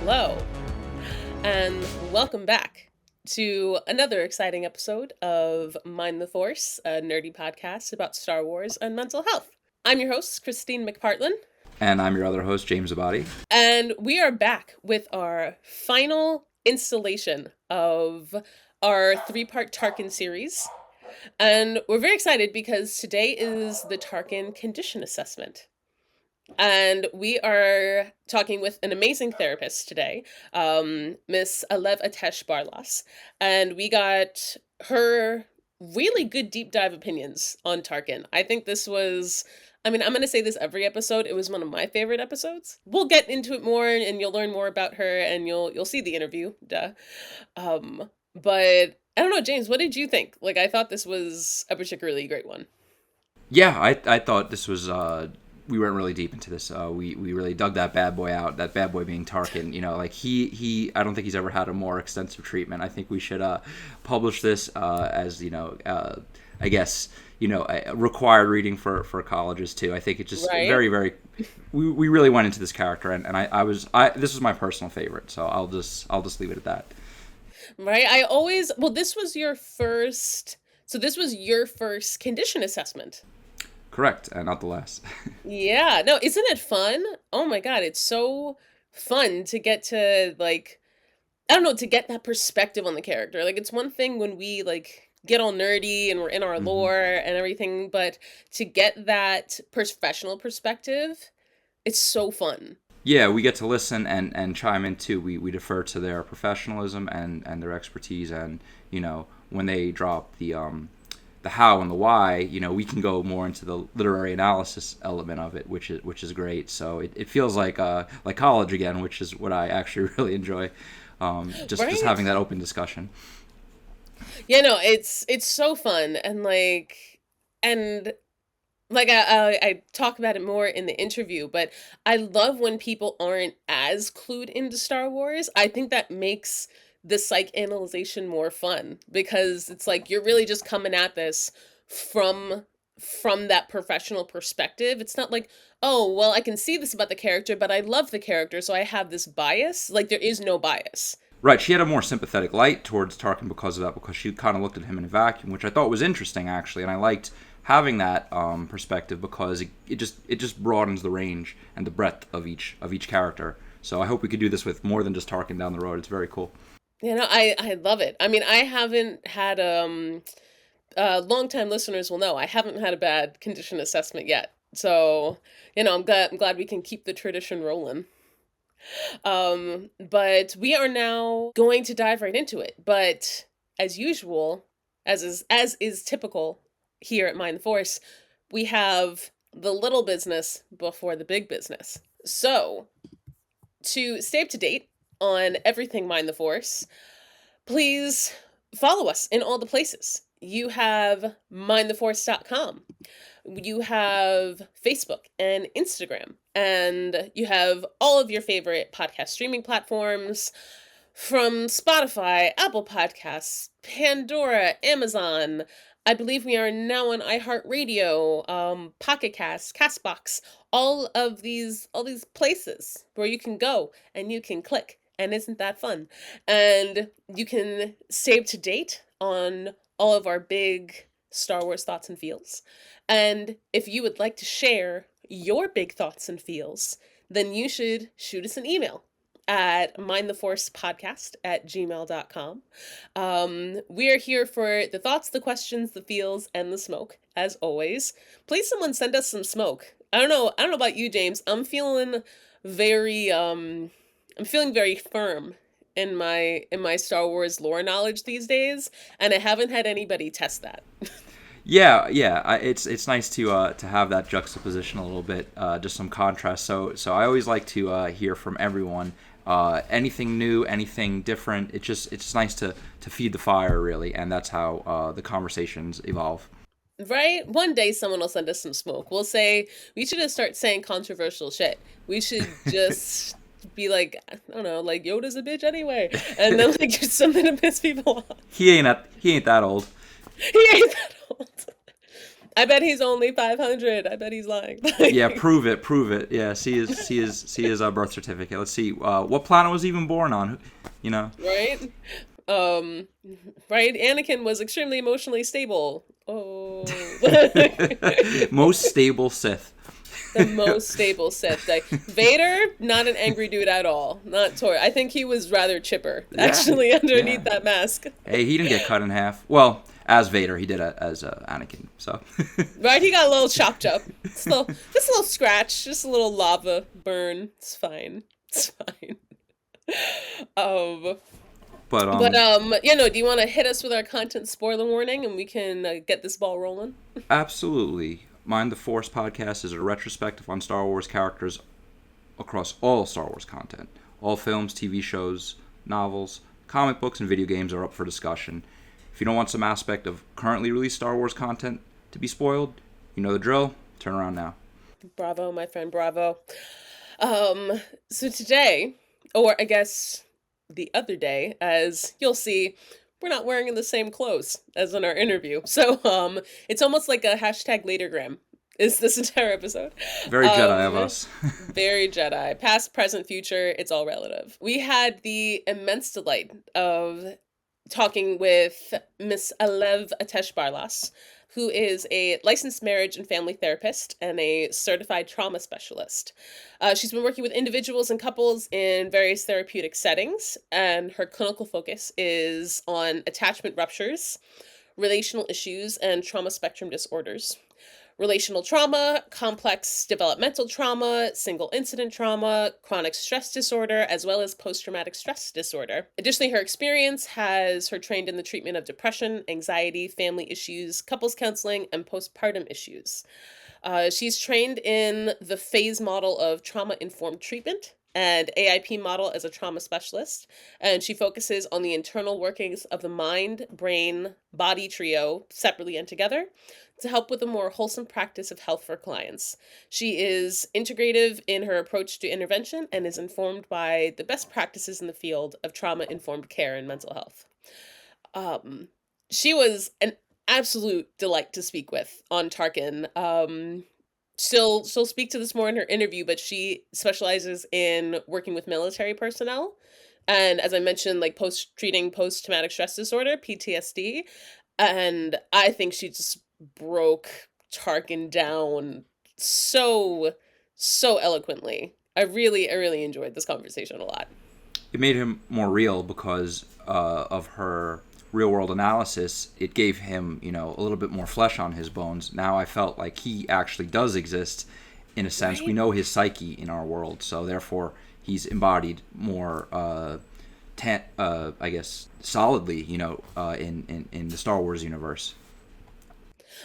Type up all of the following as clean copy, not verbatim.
Hello, and welcome back to another exciting episode of Mind the Force, a nerdy podcast about Star Wars and mental health. I'm your host, Kristine McPartlin. And I'm your other host, James Abadi. And we are back with our final installation of our three-part Tarkin series. And we're very excited because today is the Tarkin condition assessment. And we are talking with an amazing therapist today, Miss Alev Ates-Barlas. And we got her really good deep dive opinions on Tarkin. I think this was, I'm going to say this every episode. It was one of my favorite episodes. We'll get into it more and you'll learn more about her and you'll see the interview. Duh. But I don't know, James, what did you think? Like, I thought this was a particularly great one. Yeah, I thought this was, we went really deep into this. We really dug that bad boy out, that bad boy being Tarkin. You know, like I don't think he's ever had a more extensive treatment. I think we should publish this as, I guess, a required reading for colleges too. I think it's just Right? very, very, we really went into this character and this was my personal favorite. So I'll just leave it at that. Right? This was your first, so this was your first condition assessment. Correct, and not the last. Yeah, no, isn't it fun? Oh my God, it's so fun to get to I don't know, to get that perspective on the character. Like, it's one thing when we get all nerdy and we're in our hmm lore and everything, but to get that professional perspective, it's so fun. Yeah, we get to listen and chime in too. We defer to their professionalism and their expertise, and when they drop the how and the why, we can go more into the literary analysis element of it, which is great. So it feels like college again, which is what I actually really enjoy. Just Right? having that open discussion. Yeah, no, it's so fun and I talk about it more in the interview, but I love when people aren't as clued into Star Wars. I think that makes the psych analyzation more fun because it's like you're really just coming at this from from that professional perspective. It's not like, oh, well, I can see this about the character, but I love the character, so I have this bias. Like, there is no bias. Right, she had a more sympathetic light towards Tarkin because of that, because she kind of looked at him in a vacuum, which I thought was interesting actually, and I liked having that perspective because it just broadens the range and the breadth of each character. So I hope we could do this with more than just Tarkin down the road. It's very cool. I love it. I mean, I haven't had longtime listeners will know I haven't had a bad condition assessment yet. So, I'm glad we can keep the tradition rolling. But we are now going to dive right into it. But as usual, as is typical here at Mind the Force, we have the little business before the big business. So, to stay up to date on everything Mind the Force, please follow us in all the places. You have mindtheforce.com. You have Facebook and Instagram. And you have all of your favorite podcast streaming platforms from Spotify, Apple Podcasts, Pandora, Amazon. I believe we are now on iHeartRadio, Pocket Cast, Castbox, all these places where you can go and you can click. And isn't that fun? And you can stay up to date on all of our big Star Wars thoughts and feels. And if you would like to share your big thoughts and feels, then you should shoot us an email at mindtheforcepodcast@gmail.com. We are here for the thoughts, the questions, the feels, and the smoke, as always. Please someone send us some smoke. I don't know about you, James. Very I'm feeling very firm in my Star Wars lore knowledge these days, and I haven't had anybody test that. Yeah, yeah. It's nice to have that juxtaposition a little bit, just some contrast. So I always like to hear from everyone. Anything new, anything different. It's just nice to feed the fire really, and that's how the conversations evolve. Right? One day someone will send us some smoke. We'll say we should just start saying controversial shit. We should just be like, I don't know, like Yoda's a bitch anyway, and then just something to piss people off. He ain't that old. He ain't that old. I bet he's only 500. I bet he's lying. Yeah, prove it, prove it. Yeah, see his birth certificate. Let's see, what planet was he even born on? You know, Right? Um, right? Anakin was extremely emotionally stable. Oh. most stable Sith. The most stable Sith. Like, Vader, not an angry dude at all. Not Tor. I think he was rather chipper, actually, underneath that mask. Hey, he didn't get cut in half. Well, as Vader, he did as Anakin. So. Right? He got a little chopped up. Just a little scratch. Just a little lava burn. It's fine. It's fine. Do you want to hit us with our content spoiler warning and we can get this ball rolling? Absolutely. Mind the Force podcast is a retrospective on Star Wars characters across all Star Wars content. All films, TV shows, novels, comic books, and video games are up for discussion. If you don't want some aspect of currently released Star Wars content to be spoiled, you know the drill. Turn around now. Bravo, my friend, bravo. So today, or I guess the other day, as you'll see, we're not wearing the same clothes as in our interview. So it's almost like a hashtag latergram is this entire episode. Very Jedi of us. Very Jedi. Past, present, future, it's all relative. We had the immense delight of talking with Miss Alev Ates-Barlas, who is a licensed marriage and family therapist and a certified trauma specialist. She's been working with individuals and couples in various therapeutic settings, and her clinical focus is on attachment ruptures, relational issues, and trauma spectrum disorders. Relational trauma, complex developmental trauma, single incident trauma, chronic stress disorder, as well as post-traumatic stress disorder. Additionally, her experience has her trained in the treatment of depression, anxiety, family issues, couples counseling, and postpartum issues. She's trained in the phase model of trauma-informed treatment and AIP model as a trauma specialist, and she focuses on the internal workings of the mind, brain, body trio, separately and together, to help with a more wholesome practice of health for clients. She is integrative in her approach to intervention and is informed by the best practices in the field of trauma-informed care and mental health. She was an absolute delight to speak with on Tarkin. She'll speak to this more in her interview, but she specializes in working with military personnel. And as I mentioned, like treating post-traumatic stress disorder, PTSD. And I think she just broke Tarkin down so eloquently. I really enjoyed this conversation a lot. It made him more real because of her real world analysis. It gave him, a little bit more flesh on his bones. Now I felt like he actually does exist in a sense. Right? We know his psyche in our world, so therefore he's embodied more I guess solidly, in the Star Wars universe.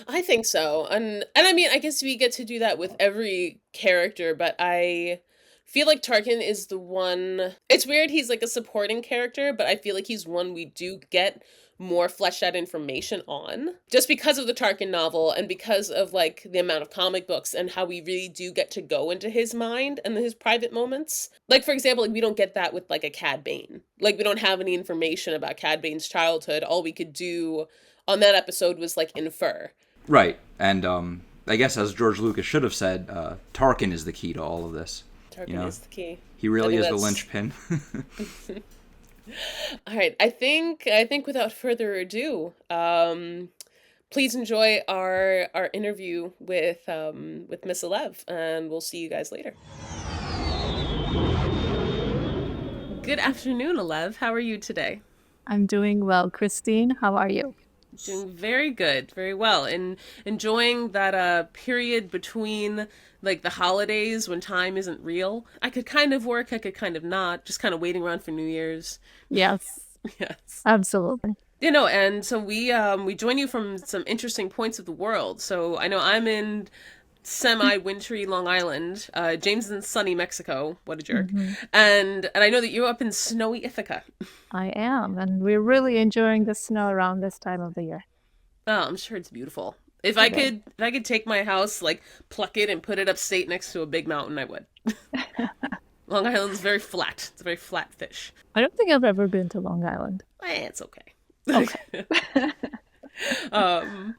I think so. And I mean, I guess we get to do that with every character, but I feel like Tarkin is the one. It's weird, he's like a supporting character, but I feel like he's one we do get more fleshed out information on, just because of the Tarkin novel and because of like the amount of comic books and how we really do get to go into his mind and his private moments. Like, for example, like we don't get that with like a Cad Bane. Like, we don't have any information about Cad Bane's childhood. All we could do on that episode was like infer. Right. And I guess as George Lucas should have said, Tarkin is the key to all of this. Tarkin is the key. He really is the linchpin. All right. I think without further ado, please enjoy our interview with Miss Alev, and we'll see you guys later. Good afternoon, Alev. How are you today? I'm doing well. Kristine, how are you? Doing very good, very well, and enjoying that period between like the holidays when time isn't real. I could kind of work, I could kind of not, just kind of waiting around for New Year's. Yes. Yes. Absolutely. And so we join you from some interesting points of the world. So I know I'm in semi-wintry Long Island. James is in sunny Mexico. What a jerk. Mm-hmm. And I know that you're up in snowy Ithaca. I am, and we're really enjoying the snow around this time of the year. Oh, I'm sure it's beautiful. If I could take my house, like pluck it and put it upstate next to a big mountain, I would. Long Island's very flat. It's a very flat fish. I don't think I've ever been to Long Island. It's okay. Okay. um,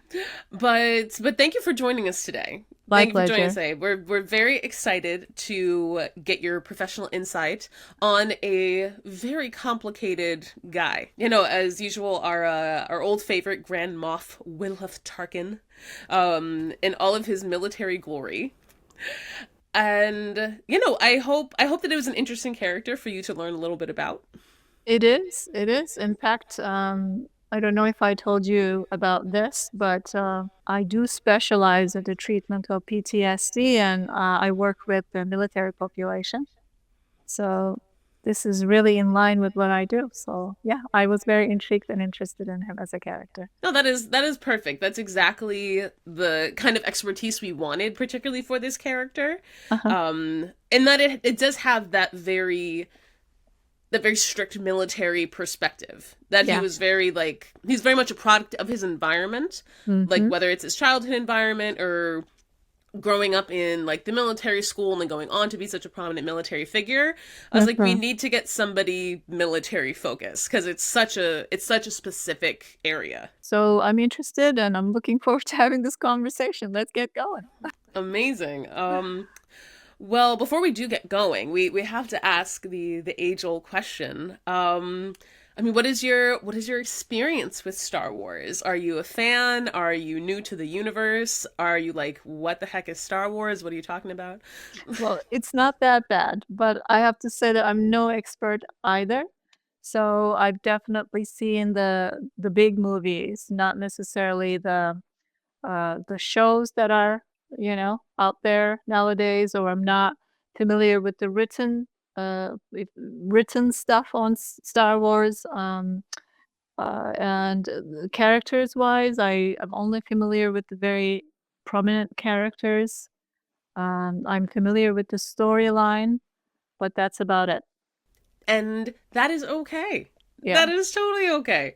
but thank you for joining us today. My Thank you for joining us pleasure. today. We're very excited to get your professional insight on a very complicated guy. You know, as usual, our old favorite Grand Moff Wilhuff Tarkin, in all of his military glory. And you know, I hope that it was an interesting character for you to learn a little bit about. It is. It is. In fact, I don't know if I told you about this, but I do specialize in the treatment of PTSD, and I work with the military population. So this is really in line with what I do. So yeah, I was very intrigued and interested in him as a character. No, that is perfect. That's exactly the kind of expertise we wanted, particularly for this character. Uh-huh. And that it does have that very strict military perspective. That he Yeah. was very like he's very much a product of his environment, like Mm-hmm. whether it's his childhood environment or growing up in like the military school and then going on to be such a prominent military figure. I was like, we Mm-hmm. need to get somebody military focused because it's such a specific area. So I'm interested, and I'm looking forward to having this conversation. Let's get going. Amazing. Well, before we do get going, we have to ask the age old question. I mean, what is your experience with Star Wars? Are you a fan? Are you new to the universe? Are you like, what the heck is Star Wars? What are you talking about? Well, it's not that bad, but I have to say that I'm no expert either. So I've definitely seen the big movies, not necessarily the shows that are, out there nowadays, or I'm not familiar with the written stuff on Star Wars. And characters wise, I am only familiar with the very prominent characters. I'm familiar with the storyline, but that's about it. And that is okay. Yeah. That is totally okay.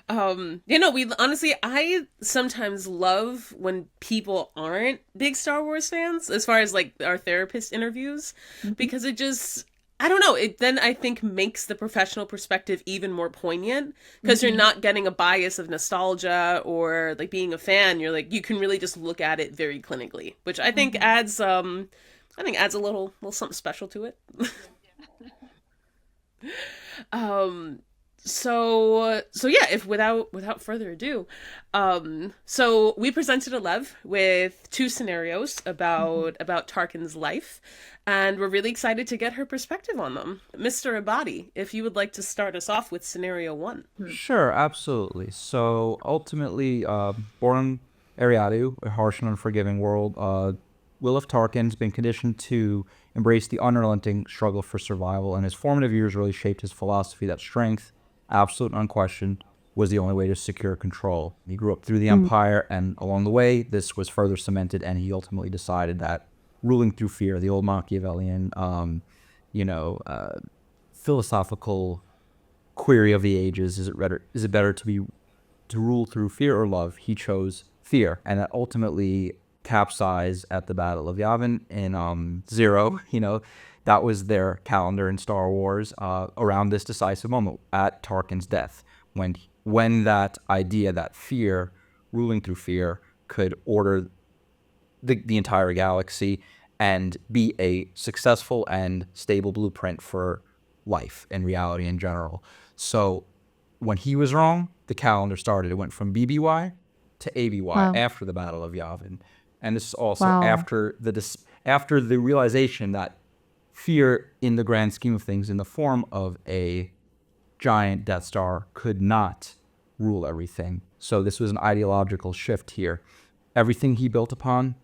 We honestly, I sometimes love when people aren't big Star Wars fans, as far as like our therapist interviews, Mhm. because it just, I don't know, it then I think makes the professional perspective even more poignant because you're Mhm. not getting a bias of nostalgia or like being a fan. You're like, you can really just look at it very clinically, which Mhm. I think adds a little something special to it. Um, so yeah, if without further ado, so we presented Alev with two scenarios Mhm. about Tarkin's life, and we're really excited to get her perspective on them. Mr. Abadi, if you would like to start us off with scenario one. Sure, absolutely. So ultimately, born Ariadu, a harsh and unforgiving world, Will of Tarkin's been conditioned to embrace the unrelenting struggle for survival, and his formative years really shaped his philosophy that strength, absolute and unquestioned, was the only way to secure control. He grew up through the Mm. Empire, and along the way, this was further cemented, and he ultimately decided that ruling through fear, the old Machiavellian, you know, uh, philosophical query of the ages, is it better to rule through fear or love? He chose fear, and that ultimately capsized at the Battle of Yavin in Zero. That was their calendar in Star Wars, around this decisive moment at Tarkin's death, when that idea, that fear, ruling through fear, could order the entire galaxy and be a successful and stable blueprint for life and reality in general. So when he was wrong, the calendar started. It went from BBY to ABY Wow. after the Battle of Yavin. And this is also Wow. after the realization that fear, in the grand scheme of things, in the form of a giant Death Star, could not rule everything. So this was an ideological shift here. Everything he built upon,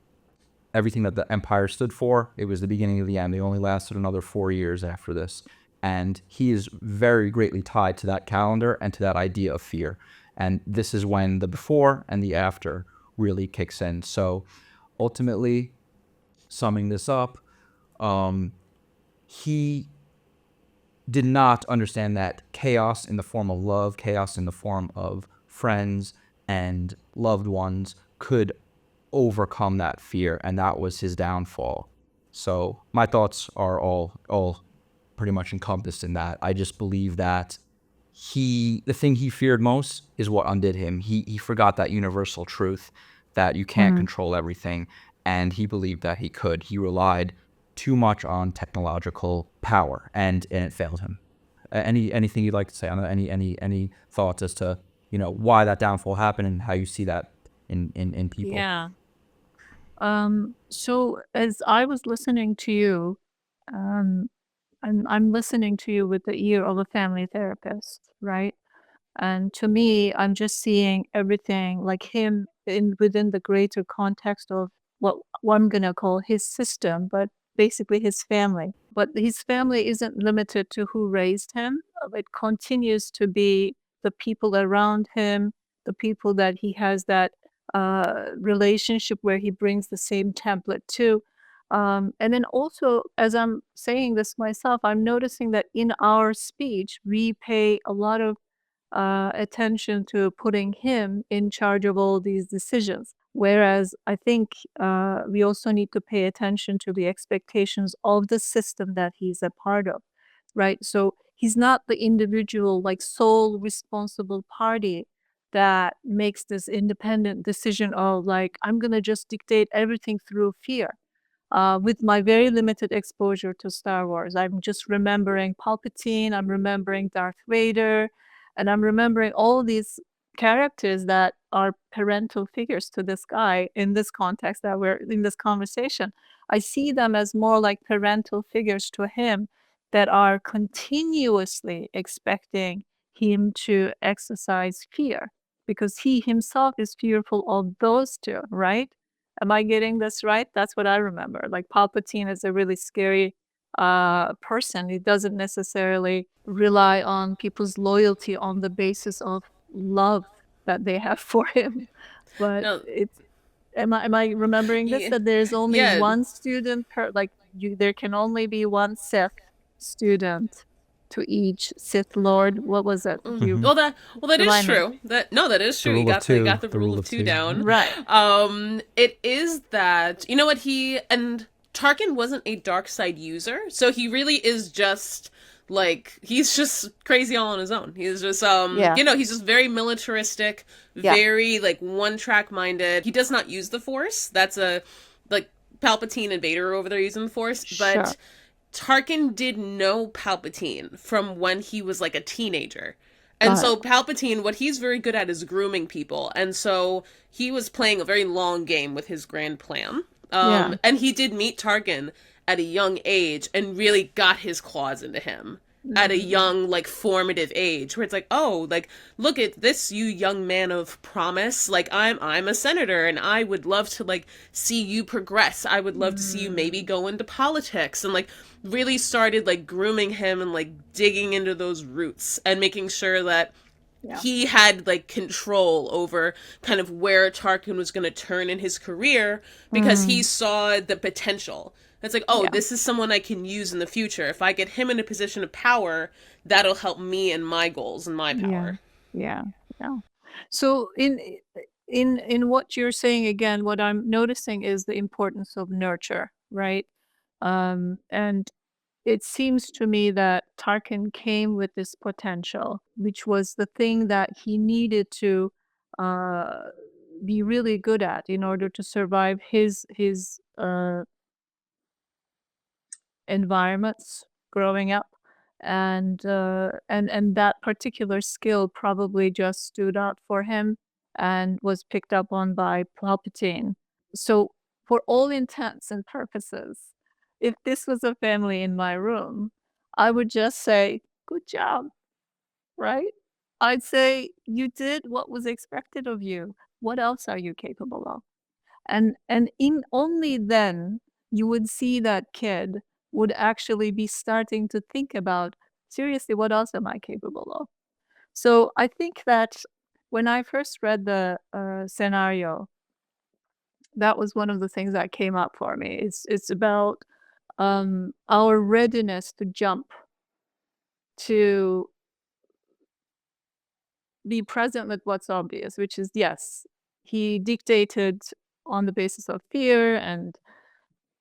everything that the Empire stood for, it was the beginning of the end. They only lasted another 4 years after this. And he is very greatly tied to that calendar and to that idea of fear. And this is when the before and the after really kicks in. So ultimately, summing this up, he did not understand that chaos in the form of love, chaos in the form of friends and loved ones could overcome that fear, and that was his downfall. So my thoughts are all pretty much encompassed in that. I just believe that the thing he feared most is what undid him. He forgot that universal truth that you can't control everything, and he believed that he could. He relied too much on technological power, and it failed him. Anything you'd like to say on that? Any thoughts as to why that downfall happened and how you see that in people? Yeah. So as I was listening to you, um, I'm listening to you with the ear of a family therapist, right? And to me, I'm just seeing everything like him within the greater context of what I'm gonna call his system, but basically his family. But his family isn't limited to who raised him. It continues to be the people around him, the people that he has that relationship where he brings the same template to. And then also, as I'm saying this myself, I'm noticing that in our speech, we pay a lot of attention to putting him in charge of all these decisions. Whereas I think we also need to pay attention to the expectations of the system that he's a part of, right? So he's not the individual, like sole responsible party that makes this independent decision of like, I'm going to just dictate everything through fear. With my very limited exposure to Star Wars, I'm just remembering Palpatine, I'm remembering Darth Vader, and I'm remembering all these characters that are parental figures to this guy in this context that we're in this conversation. I see them as more like parental figures to him that are continuously expecting him to exercise fear because he himself is fearful of those two, right? Am I getting this right? That's what I remember. Like Palpatine is a really scary person. He doesn't necessarily rely on people's loyalty on the basis of love that they have for him. But No, am I remembering this? yeah, That there's only yeah. one student per there can only be one Sith student to each Sith Lord. What was it? Do you Well, that is remind me? true. That is The true. You rule of got two. the rule of two down. Right. It is that what he and Tarkin wasn't a dark side user, so he really is just like he's just crazy all on his own. He's just Yeah. he's just very militaristic, Yeah. very like one track minded. He does not use the Force. That's a like Palpatine and Vader are over there using the Force, Sure. but Tarkin did know Palpatine from when he was like a teenager. And Got so it. Palpatine, what he's very good at is grooming people. And so he was playing a very long game with his grand plan. Yeah. And he did meet Tarkin at a young age and really got his claws into him at a young, like, formative age, where it's like, oh, like, look at this, you young man of promise. Like, I'm a senator, and I would love to like see you progress. I would love to see you maybe go into politics, and like really started like grooming him and like digging into those roots and making sure that Yeah. he had like control over kind of where Tarkin was going to turn in his career because he saw the potential. It's like, oh, Yeah. this is someone I can use in the future. If I get him in a position of power, that'll help me and my goals and my power. Yeah. So in what you're saying again, what I'm noticing is the importance of nurture, right? And it seems to me that Tarkin came with this potential, which was the thing that he needed to uh, be really good at in order to survive his environments growing up. And that particular skill probably just stood out for him and was picked up on by Palpatine. So for all intents and purposes, if this was a family in my room, I would just say, good job, right? I'd say you did what was expected of you. What else are you capable of? And in only then you would see that kid would actually be starting to think about, seriously, what else am I capable of? So I think that when I first read the scenario, that was one of the things that came up for me. It's about our readiness to jump, to be present with what's obvious, which is yes, he dictated on the basis of fear and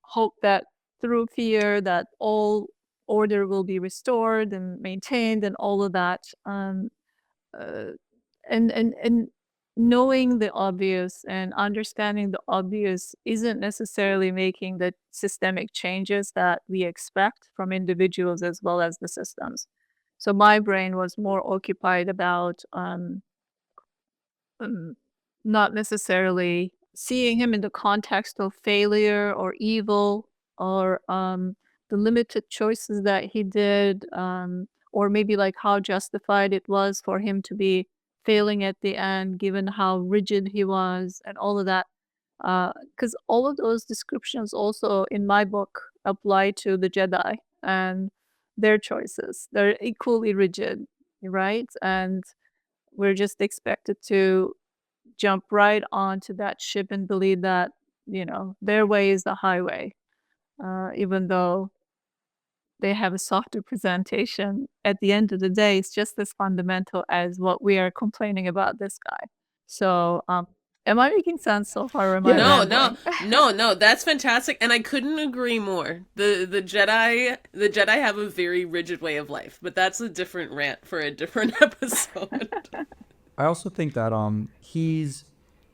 hope that through fear that all order will be restored and maintained and all of that. And knowing the obvious and understanding the obvious isn't necessarily making the systemic changes that we expect from individuals as well as the systems. So my brain was more occupied about um, not necessarily seeing him in the context of failure or evil or the limited choices that he did, or maybe like how justified it was for him to be failing at the end, given how rigid he was and all of that. Because all of those descriptions also in my book apply to the Jedi and their choices. They're equally rigid, right? And we're just expected to jump right onto that ship and believe that, their way is the highway, even though they have a softer presentation. At the end of the day, it's just as fundamental as what we are complaining about this guy. So, am I making sense so far, or am I No, no, rambling? no. That's fantastic, and I couldn't agree more. The Jedi have a very rigid way of life, but that's a different rant for a different episode. I also think that he's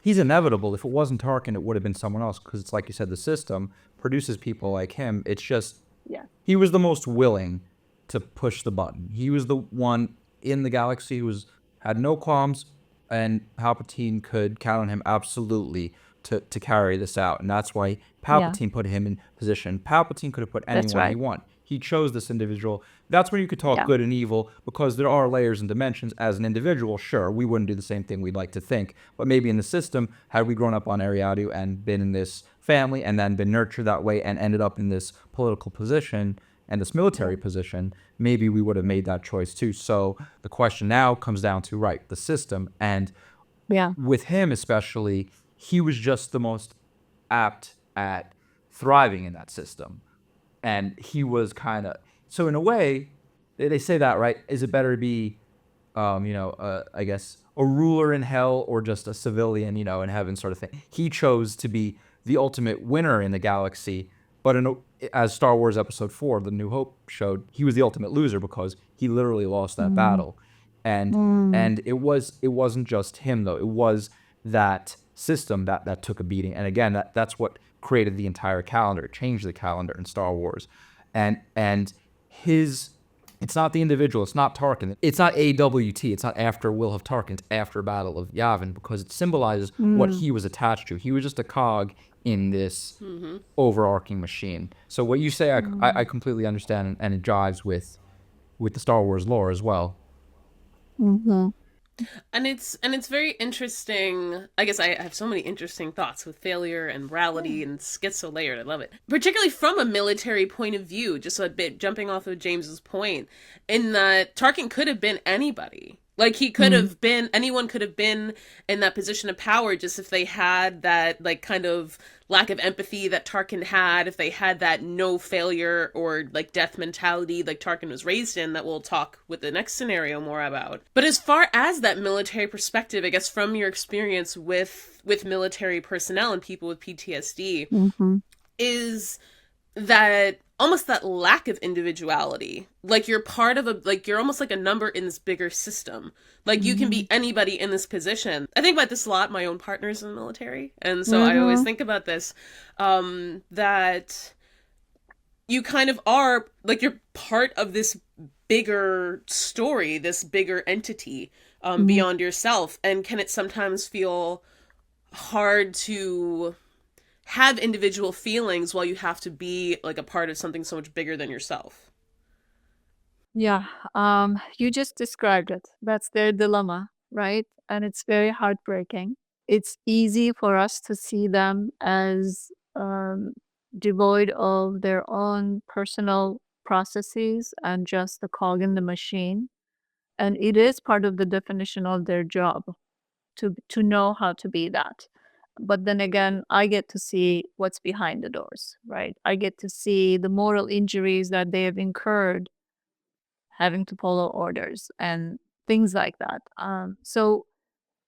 inevitable. If it wasn't Tarkin, it would have been someone else. Because it's like you said, the system produces people like him. It's just Yeah. he was the most willing to push the button. He was the one in the galaxy who had no qualms, and Palpatine could count on him absolutely to carry this out. And that's why Yeah. Palpatine put him in position. Palpatine could have put That's anyone he right. wanted. He chose this individual. That's where you could talk Yeah. good and evil, because there are layers and dimensions. As an individual, sure, we wouldn't do the same thing we'd like to think. But maybe in the system, had we grown up on Ariadu and been in this family and then been nurtured that way and ended up in this political position and this military position, maybe we would have made that choice too. So the question now comes down to, right, the system. And Yeah. with him especially, he was just the most apt at thriving in that system. And he was kind of, so in a way, they say that, right? Is it better to be, I guess, a ruler in hell or just a civilian, in heaven, sort of thing? He chose to be the ultimate winner in the galaxy, but as Star Wars Episode 4, The New Hope showed, he was the ultimate loser because he literally lost that battle. And it wasn't just him though. It was that system that took a beating. And again, that's what created the entire calendar. It changed the calendar in Star Wars. And it's not the individual, it's not Tarkin. It's not AWT, it's not after Will of Tarkin, it's after Battle of Yavin, because it symbolizes what he was attached to. He was just a cog in this overarching machine. So what you say, I completely understand, and it jives with the Star Wars lore as well. Mm-hmm. And it's very interesting. I guess I have so many interesting thoughts with failure and morality and schizo-layered. I love it. Particularly from a military point of view, just a bit jumping off of James's point, in that Tarkin could have been anybody. Like, he could have been, anyone could have been in that position of power, just if they had that, like, kind of lack of empathy that Tarkin had, if they had that no failure or, like, death mentality like Tarkin was raised in, that we'll talk with the next scenario more about. But as far as that military perspective, I guess from your experience with military personnel and people with PTSD, is that almost that lack of individuality. Like, you're part of you're almost like a number in this bigger system. Like, you can be anybody in this position. I think about this a lot. My own partner's in the military. And so I always think about this, that you kind of are, like, you're part of this bigger story, this bigger entity, beyond yourself. And can it sometimes feel hard to have individual feelings while you have to be, like, a part of something so much bigger than yourself? Yeah, you just described it. That's their dilemma, right? And it's very heartbreaking. It's easy for us to see them as devoid of their own personal processes and just a cog in the machine. And it is part of the definition of their job to know how to be that. But then again, I get to see what's behind the doors, right? I get to see the moral injuries that they have incurred having to follow orders and things like that. So,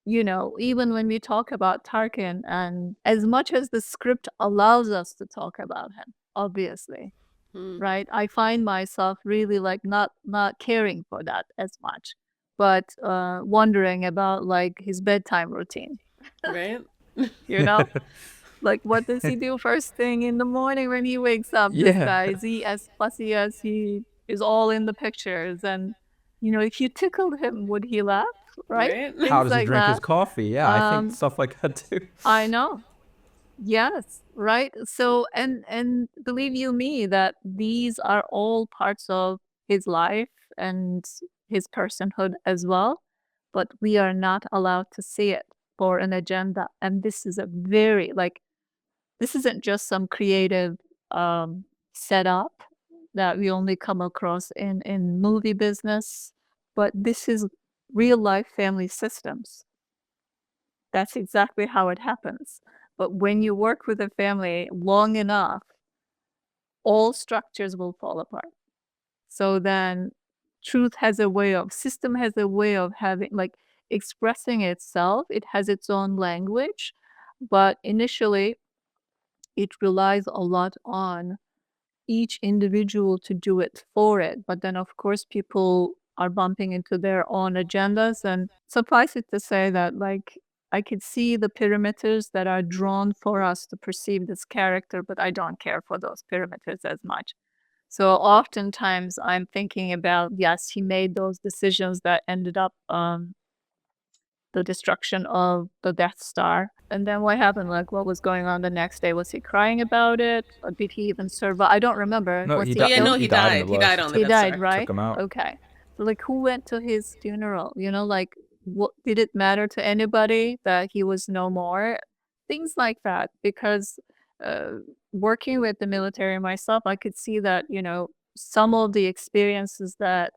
even when we talk about Tarkin, and as much as the script allows us to talk about him, obviously, right? I find myself really like not caring for that as much, but wondering about like his bedtime routine, Right? you know? Like, what does he do first thing in the morning when he wakes up? This Yeah. guy, is he as fussy as he is all in the pictures? And, you know, if you tickled him, would he laugh? Right? Right? How Things does he like drink his that. coffee? Yeah, I think stuff like that too. I know. Yes, right. So, and believe you me, that these are all parts of his life and his personhood as well, but we are not allowed to see it for an agenda. And this is a very like this isn't just some creative um setup that we only come across in movie business, but this is real life family systems. That's exactly how it happens. But when you work with a family long enough, all structures will fall apart. So then system has a way of having like expressing itself. It has its own language, but initially it relies a lot on each individual to do it for it. But then, of course, people are bumping into their own agendas. And suffice it to say that, like, I could see the perimeters that are drawn for us to perceive this character, but I don't care for those perimeters as much. So oftentimes I'm thinking about, yes, he made those decisions that ended up the destruction of the Death Star. And then what happened? Like, what was going on the next day? Was he crying about it? Or did he even survive? I don't remember. No, Was he he Oh died. yeah, no, killed? He he died in the died. He died blast. on the He Death died, Star. right? Took him out. Okay. So, like, who went to his funeral? You know, like, what did it matter to anybody that he was no more? Things like that. Because uh, working with the military myself, I could see that, you know, some of the experiences that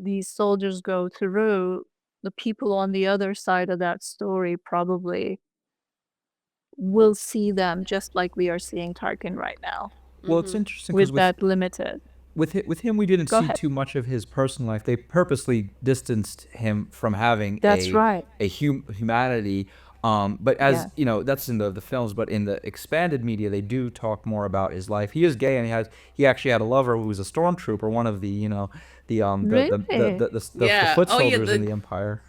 these soldiers go through, the people on the other side of that story probably will see them just like we are seeing Tarkin right now, Well, it's interesting because with that limited. with him, we didn't Go see ahead. too much of his personal life. They purposely distanced him from having That's right. a humanity. But as Yeah. you know, that's in the films. But in the expanded media, they do talk more about his life. He is gay, and he actually had a lover who was a stormtrooper, one of the Really? the Yeah. foot Oh yeah, soldiers in the the Empire.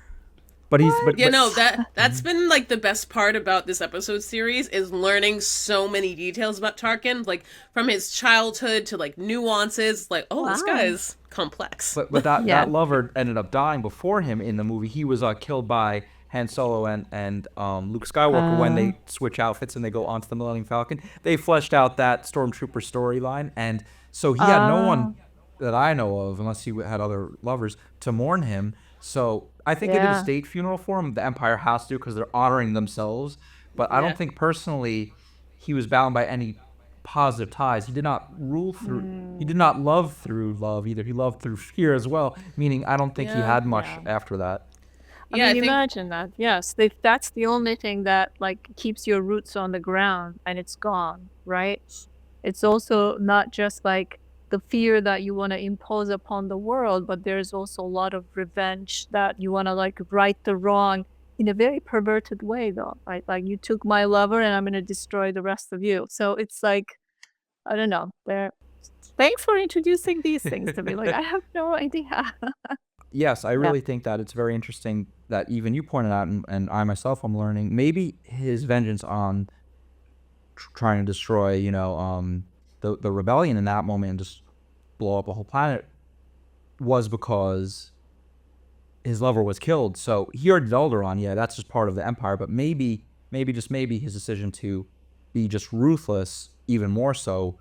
But he's yeah, but no, that's been like the best part about this episode series is learning so many details about Tarkin, like from his childhood to like nuances, like, oh, this guy Wow. is complex. But that Yeah. that lover ended up dying before him in the movie. He was killed by Han Solo and Luke Skywalker when Uh, they switch outfits and they go onto the Millennium Falcon. They fleshed out that Stormtrooper storyline, and so he had no uh, one that I know of, unless he had other lovers, to mourn him. So I think they did a yeah. state funeral for him. The Empire has to because they're honoring themselves. But I Yeah. don't think personally he was bound by any positive ties. He did not rule through. He did Mm, not love through love either. He loved through fear as well. Meaning, I don't think he Yeah. had much yeah. after that. I Yeah, I mean, think imagine that. Yes, that's the only thing that like keeps your roots on the ground and it's gone, right? It's also not just like the fear that you want to impose upon the world, but there's also a lot of revenge that you want to like right the wrong in a very perverted way, though, right? Like you took my lover and I'm going to destroy the rest of you. So it's like, I don't know. Thanks for introducing these things to me. Like, I have no idea. Yes, I Yeah. really think that it's very interesting that even you pointed out, and I myself am learning. Maybe his vengeance on trying to destroy, the rebellion in that moment and just blow up a whole planet was because his lover was killed. So he already told her on, yeah, that's just part of the empire. But just maybe his decision to be just ruthless, even more so,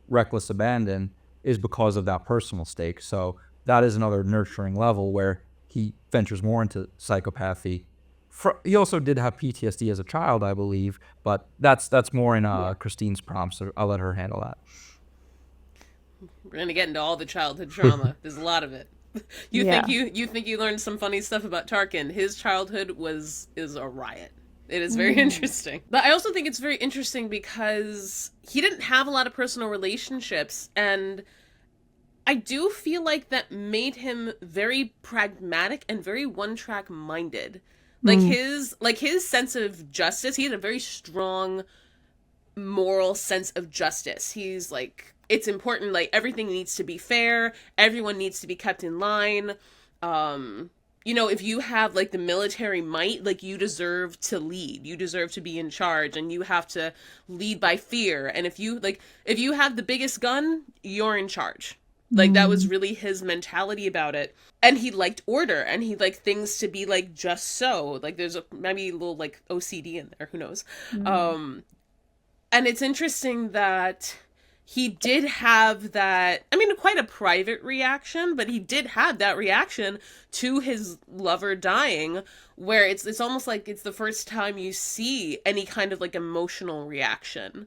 reckless abandon, is because of that personal stake. So that is another nurturing level where he ventures more into psychopathy. He also did have PTSD as a child, I believe, but that's more in Yeah. Kristine's prompts. So I'll let her handle that. we're gonna get into all the childhood trauma. There's a lot of it. You think Yeah. you learned some funny stuff about Tarkin. His childhood is a riot. It is very Mm. interesting. But I also think it's very interesting because he didn't have a lot of personal relationships, and I do feel like that made him very pragmatic and very one-track minded. Mm. Like his sense of justice, he had a very strong moral sense of justice. He's like it's important, like everything needs to be fair, everyone needs to be kept in line. You know, if you have like the military might, like you deserve to lead, you deserve to be in charge, and you have to lead by fear. And if you have the biggest gun, you're in charge. Like that was really his mentality about it. And he liked order, and he liked things to be like just so. Like there's maybe a little like OCD in there, who knows. And it's interesting that he did have that, I mean, quite a private reaction, but he did have that reaction to his lover dying, where it's almost like it's the first time you see any kind of like emotional reaction.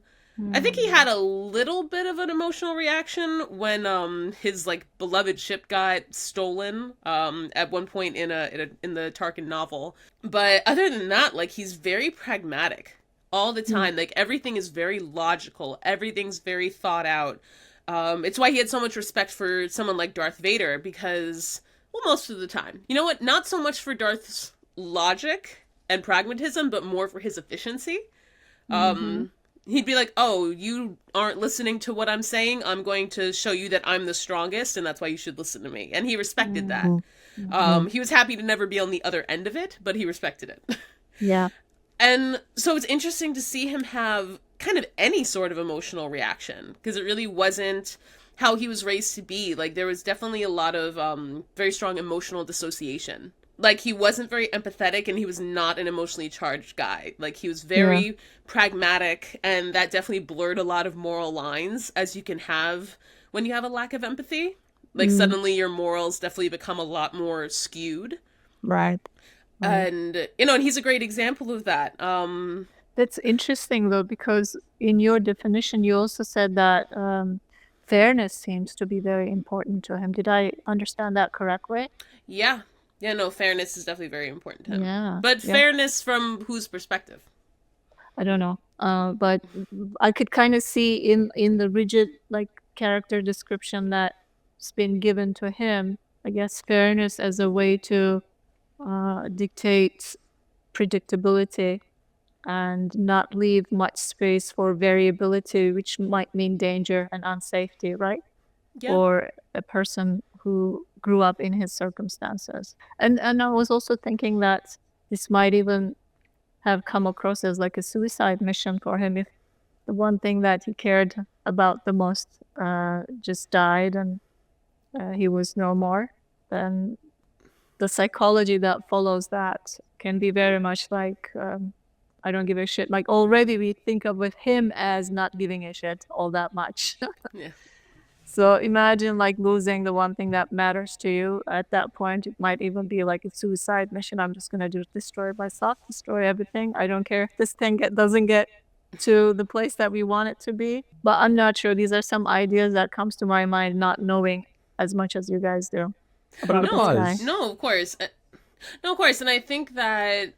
I think he had a little bit of an emotional reaction when his like beloved ship got stolen at one point in the Tarkin novel. But other than that, like he's very pragmatic all the time. Like everything is very logical, everything's very thought out. It's why he had so much respect for someone like Darth Vader, because, well, most of the time, you know what, not so much for Darth's logic and pragmatism, but more for his efficiency. He'd be like, oh, you aren't listening to what I'm saying, I'm going to show you that I'm the strongest, and that's why you should listen to me. And he respected that. He was happy to never be on the other end of it, but he respected it. Yeah. And so it's interesting to see him have kind of any sort of emotional reaction, because it really wasn't how he was raised to be. Like there was definitely a lot of very strong emotional dissociation. Like he wasn't very empathetic, and he was not an emotionally charged guy. Like he was very pragmatic, and that definitely blurred a lot of moral lines, as you can have when you have a lack of empathy. Like suddenly your morals definitely become a lot more skewed. Right. And, you know, and he's a great example of that. That's interesting, though, because in your definition, you also said that fairness seems to be very important to him. Did I understand that correctly? Yeah. Yeah, no, fairness is definitely very important to him. Yeah. But fairness from whose perspective? I don't know. But I could kind of see in the rigid like character description that's been given to him, I guess fairness as a way to dictate predictability and not leave much space for variability, which might mean danger and unsafety, right? Yeah. Or a person who grew up in his circumstances. And I was also thinking that this might even have come across as like a suicide mission for him if the one thing that he cared about the most just died and he was no more. Then the psychology that follows that can be very much like I don't give a shit. Like already we think of with him as not giving a shit all that much. Yeah. So imagine like losing the one thing that matters to you. At that point, it might even be like a suicide mission. I'm just gonna destroy myself, destroy everything. I don't care if this thing doesn't get to the place that we want it to be. But I'm not sure. These are some ideas that comes to my mind, not knowing as much as you guys do about this guy. No, of course. No, of course. And I think that,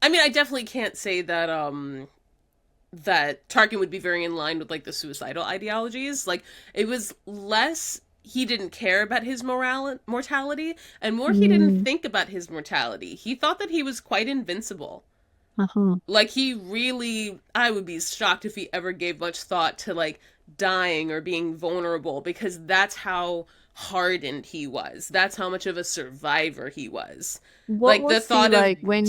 I mean, I definitely can't say that that Tarkin would be very in line with like the suicidal ideologies. Like it was less he didn't care about his mortality, and more he didn't think about his mortality. He thought that he was quite invincible. Like he really, I would be shocked if he ever gave much thought to like dying or being vulnerable, because that's how hardened he was. That's how much of a survivor he was. What like was the thought he of like when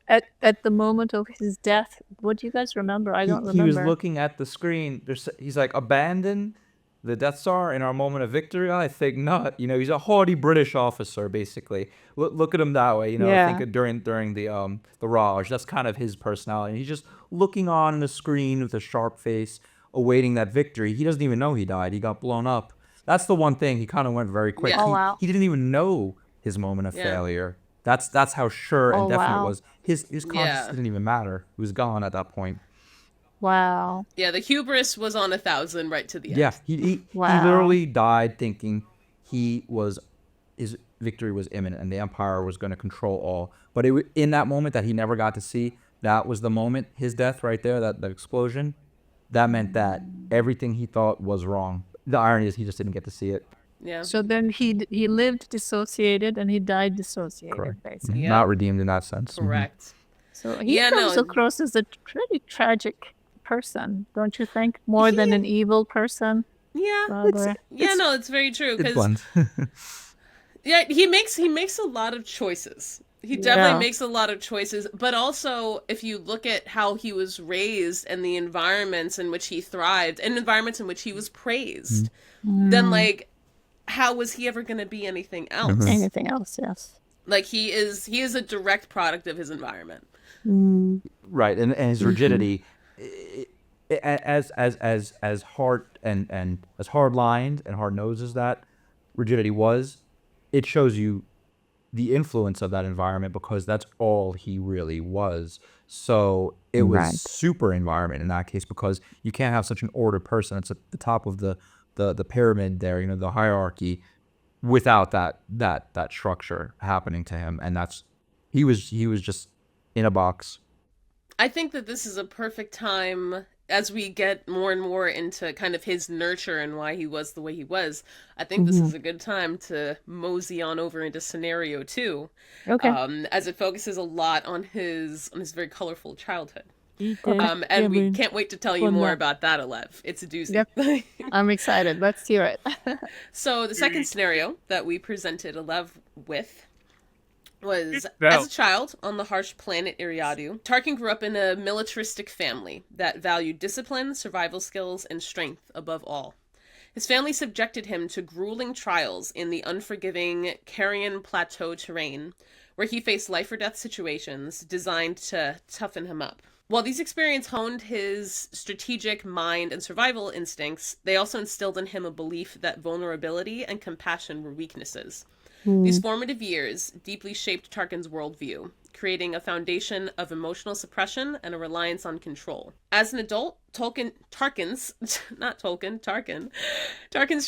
at the moment of his death? What do you guys remember? I don't remember. He was looking at the screen. He's like, abandon the Death Star in our moment of victory? I think not. You know, he's a haughty British officer, basically. Look at him that way. You know, I think during the Raj, that's kind of his personality. He's just looking on the screen with a sharp face, awaiting that victory. He doesn't even know he died. He got blown up. That's the one thing. He kind of went very quick. Yeah. Oh, wow. He didn't even know his moment of failure. That's how sure and definite it was. His conscience didn't even matter. He was gone at that point. Wow. Yeah, the hubris was on 1,000 right to the end. Yeah, he literally died thinking his victory was imminent and the Empire was going to control all. But in that moment that he never got to see, that was the moment, his death right there, that explosion, that meant that everything he thought was wrong. The irony is he just didn't get to see it. Yeah. So then he lived dissociated and he died dissociated. Correct. Basically. Yeah. Not redeemed in that sense. Correct. So he comes across as a pretty tragic person, don't you think? More than an evil person. Yeah, Barbara. yeah, no, it's very true It because blends. yeah, he makes a lot of choices. He definitely Yeah. makes a lot of choices, but also if you look at how he was raised and the environments in which he thrived and environments in which he was praised, then Mm. like how was he ever going to be anything Mhm. else? Anything else? Yes. Like he is a direct product of his environment. Mm. Right, and his Mhm. rigidity, as hard and as hard lined and hard nosed as that rigidity was, it shows you the influence of that environment because that's all he really was. So it was Right. super environment in that case because you can't have such an ordered person. It's at the top of the pyramid there, the hierarchy, without that structure happening to him. And that's he was just in a box. I think that this is a perfect time as we get more and more into kind of his nurture and why he was the way he was. I think this Hmm. is a good time to mosey on over into scenario two, Okay. as it focuses a lot on his very colorful childhood. Okay. Yeah, And we we're can't wait to tell you on more that. about that, Alev. It's a doozy. Yep. I'm excited. Let's hear it. So the second scenario that we presented Alev with was as Well, a child on the harsh planet Iriadu. Tarkin grew up in a militaristic family that valued discipline, survival skills, and strength above all. His family subjected him to grueling trials in the unforgiving Carrion Plateau terrain, where he faced life or death situations designed to toughen him up. While these experiences honed his strategic mind and survival instincts, they also instilled in him a belief that vulnerability and compassion were weaknesses. These Mm. formative years deeply shaped Tarkin's worldview, creating a foundation of emotional suppression and a reliance on control. As an adult, Tarkin's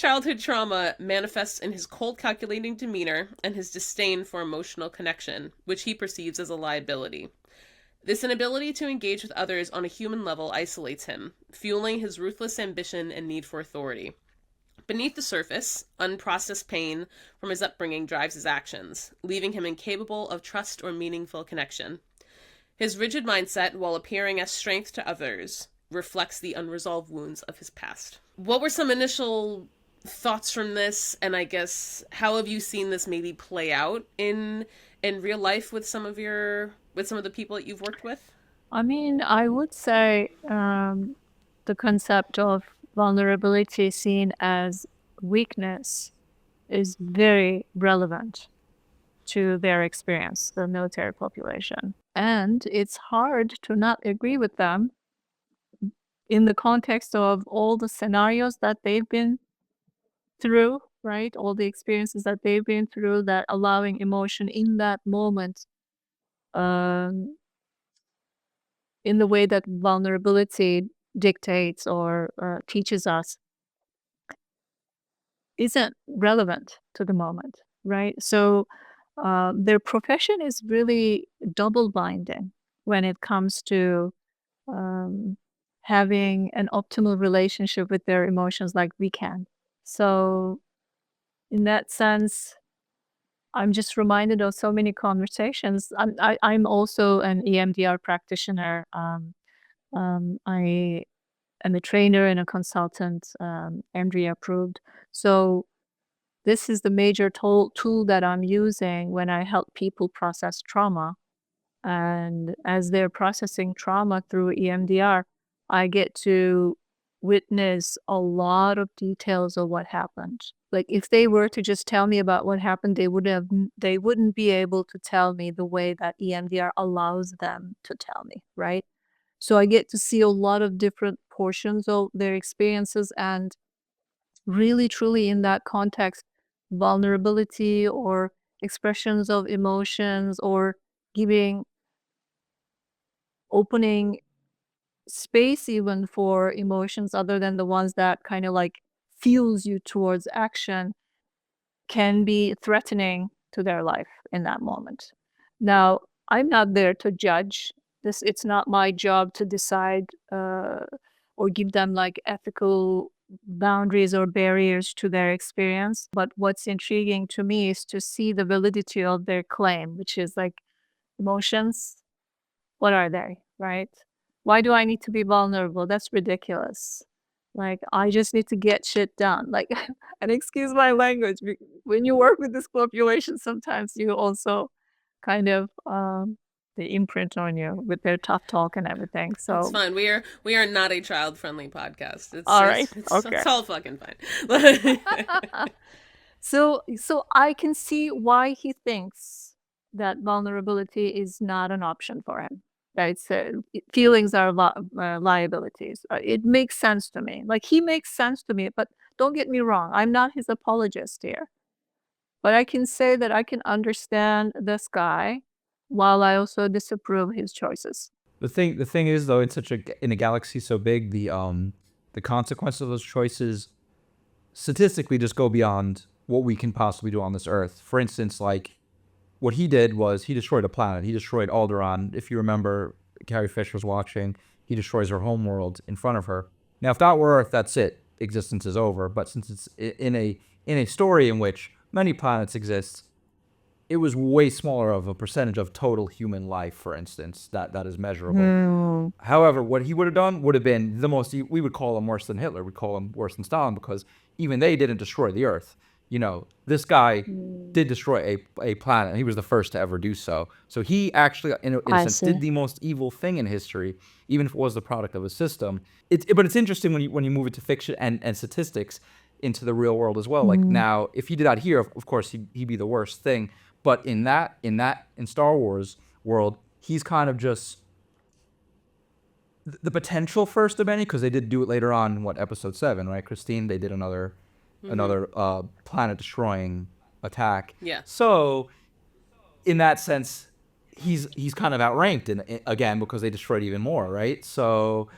childhood trauma manifests in his cold, calculating demeanor and his disdain for emotional connection, which he perceives as a liability. This inability to engage with others on a human level isolates him, fueling his ruthless ambition and need for authority. Beneath the surface, unprocessed pain from his upbringing drives his actions, leaving him incapable of trust or meaningful connection. His rigid mindset, while appearing as strength to others, reflects the unresolved wounds of his past. What were some initial thoughts from this, and I guess how have you seen this maybe play out in real life with some of the people that you've worked with? I mean, I would say the concept of vulnerability seen as weakness is very relevant to their experience, the military population. And it's hard to not agree with them in the context of all the scenarios that they've been through, right? All the experiences that they've been through, that allowing emotion in that moment, um, in the way that vulnerability dictates or teaches us, isn't relevant to the moment, right? So their profession is really double binding when it comes to um, having an optimal relationship with their emotions like we can. So, in that sense, I'm just reminded of so many conversations. I'm also an EMDR practitioner. I am a trainer and a consultant, Andrea approved. So this is the major tool that I'm using when I help people process trauma. And as they're processing trauma through EMDR, I get to witness a lot of details of what happened. Like if they were to just tell me about what happened, they wouldn't be able to tell me the way that EMDR allows them to tell me, right? So I get to see a lot of different portions of their experiences, and really truly in that context, vulnerability or expressions of emotions or giving opening space even for emotions other than the ones that kind of like fuels you towards action can be threatening to their life in that moment. Now, I'm not there to judge this. It's not my job to decide or give them like ethical boundaries or barriers to their experience. But what's intriguing to me is to see the validity of their claim, which is like emotions. What are they, right? Why do I need to be vulnerable? That's ridiculous. Like, I just need to get shit done. Like, and excuse my language, when you work with this population, sometimes you also kind of they imprint on you with their tough talk and everything. It's So, fine. We are not a child friendly podcast. It's all it's right, it's, okay. it's all fucking fine. So I can see why he thinks that vulnerability is not an option for him. Right? So feelings are liabilities. It makes sense to me. Like, he makes sense to me, but don't get me wrong. I'm not his apologist here. But I can say that I can understand this guy while I also disapprove his choices. The thing is though, in a galaxy so big, the consequences of those choices statistically just go beyond what we can possibly do on this Earth. For instance, like what he did was he destroyed a planet. He destroyed Alderaan. If you remember, Carrie Fisher's watching. He destroys her homeworld in front of her. Now, if that were Earth, that's it. Existence is over. But since it's in a story in which many planets exist, it was way smaller of a percentage of total human life, for instance, that is measurable. However, what he would have done would have been the most, we would call him worse than Hitler. We'd call him worse than Stalin because even they didn't destroy the Earth. This guy did destroy a planet, and he was the first to ever do so. So he actually, in a sense, did the most evil thing in history, even if it was the product of a system. But it's interesting when you move it to fiction and statistics into the real world as well. Like now, if he did that here, of course, he'd be the worst thing. But in Star Wars world, he's kind of just the potential first of many, because they did do it later on in episode 7, right? Kristine, they did another planet destroying attack. Yeah. So in that sense, he's kind of outranked again because they destroyed even more, right? So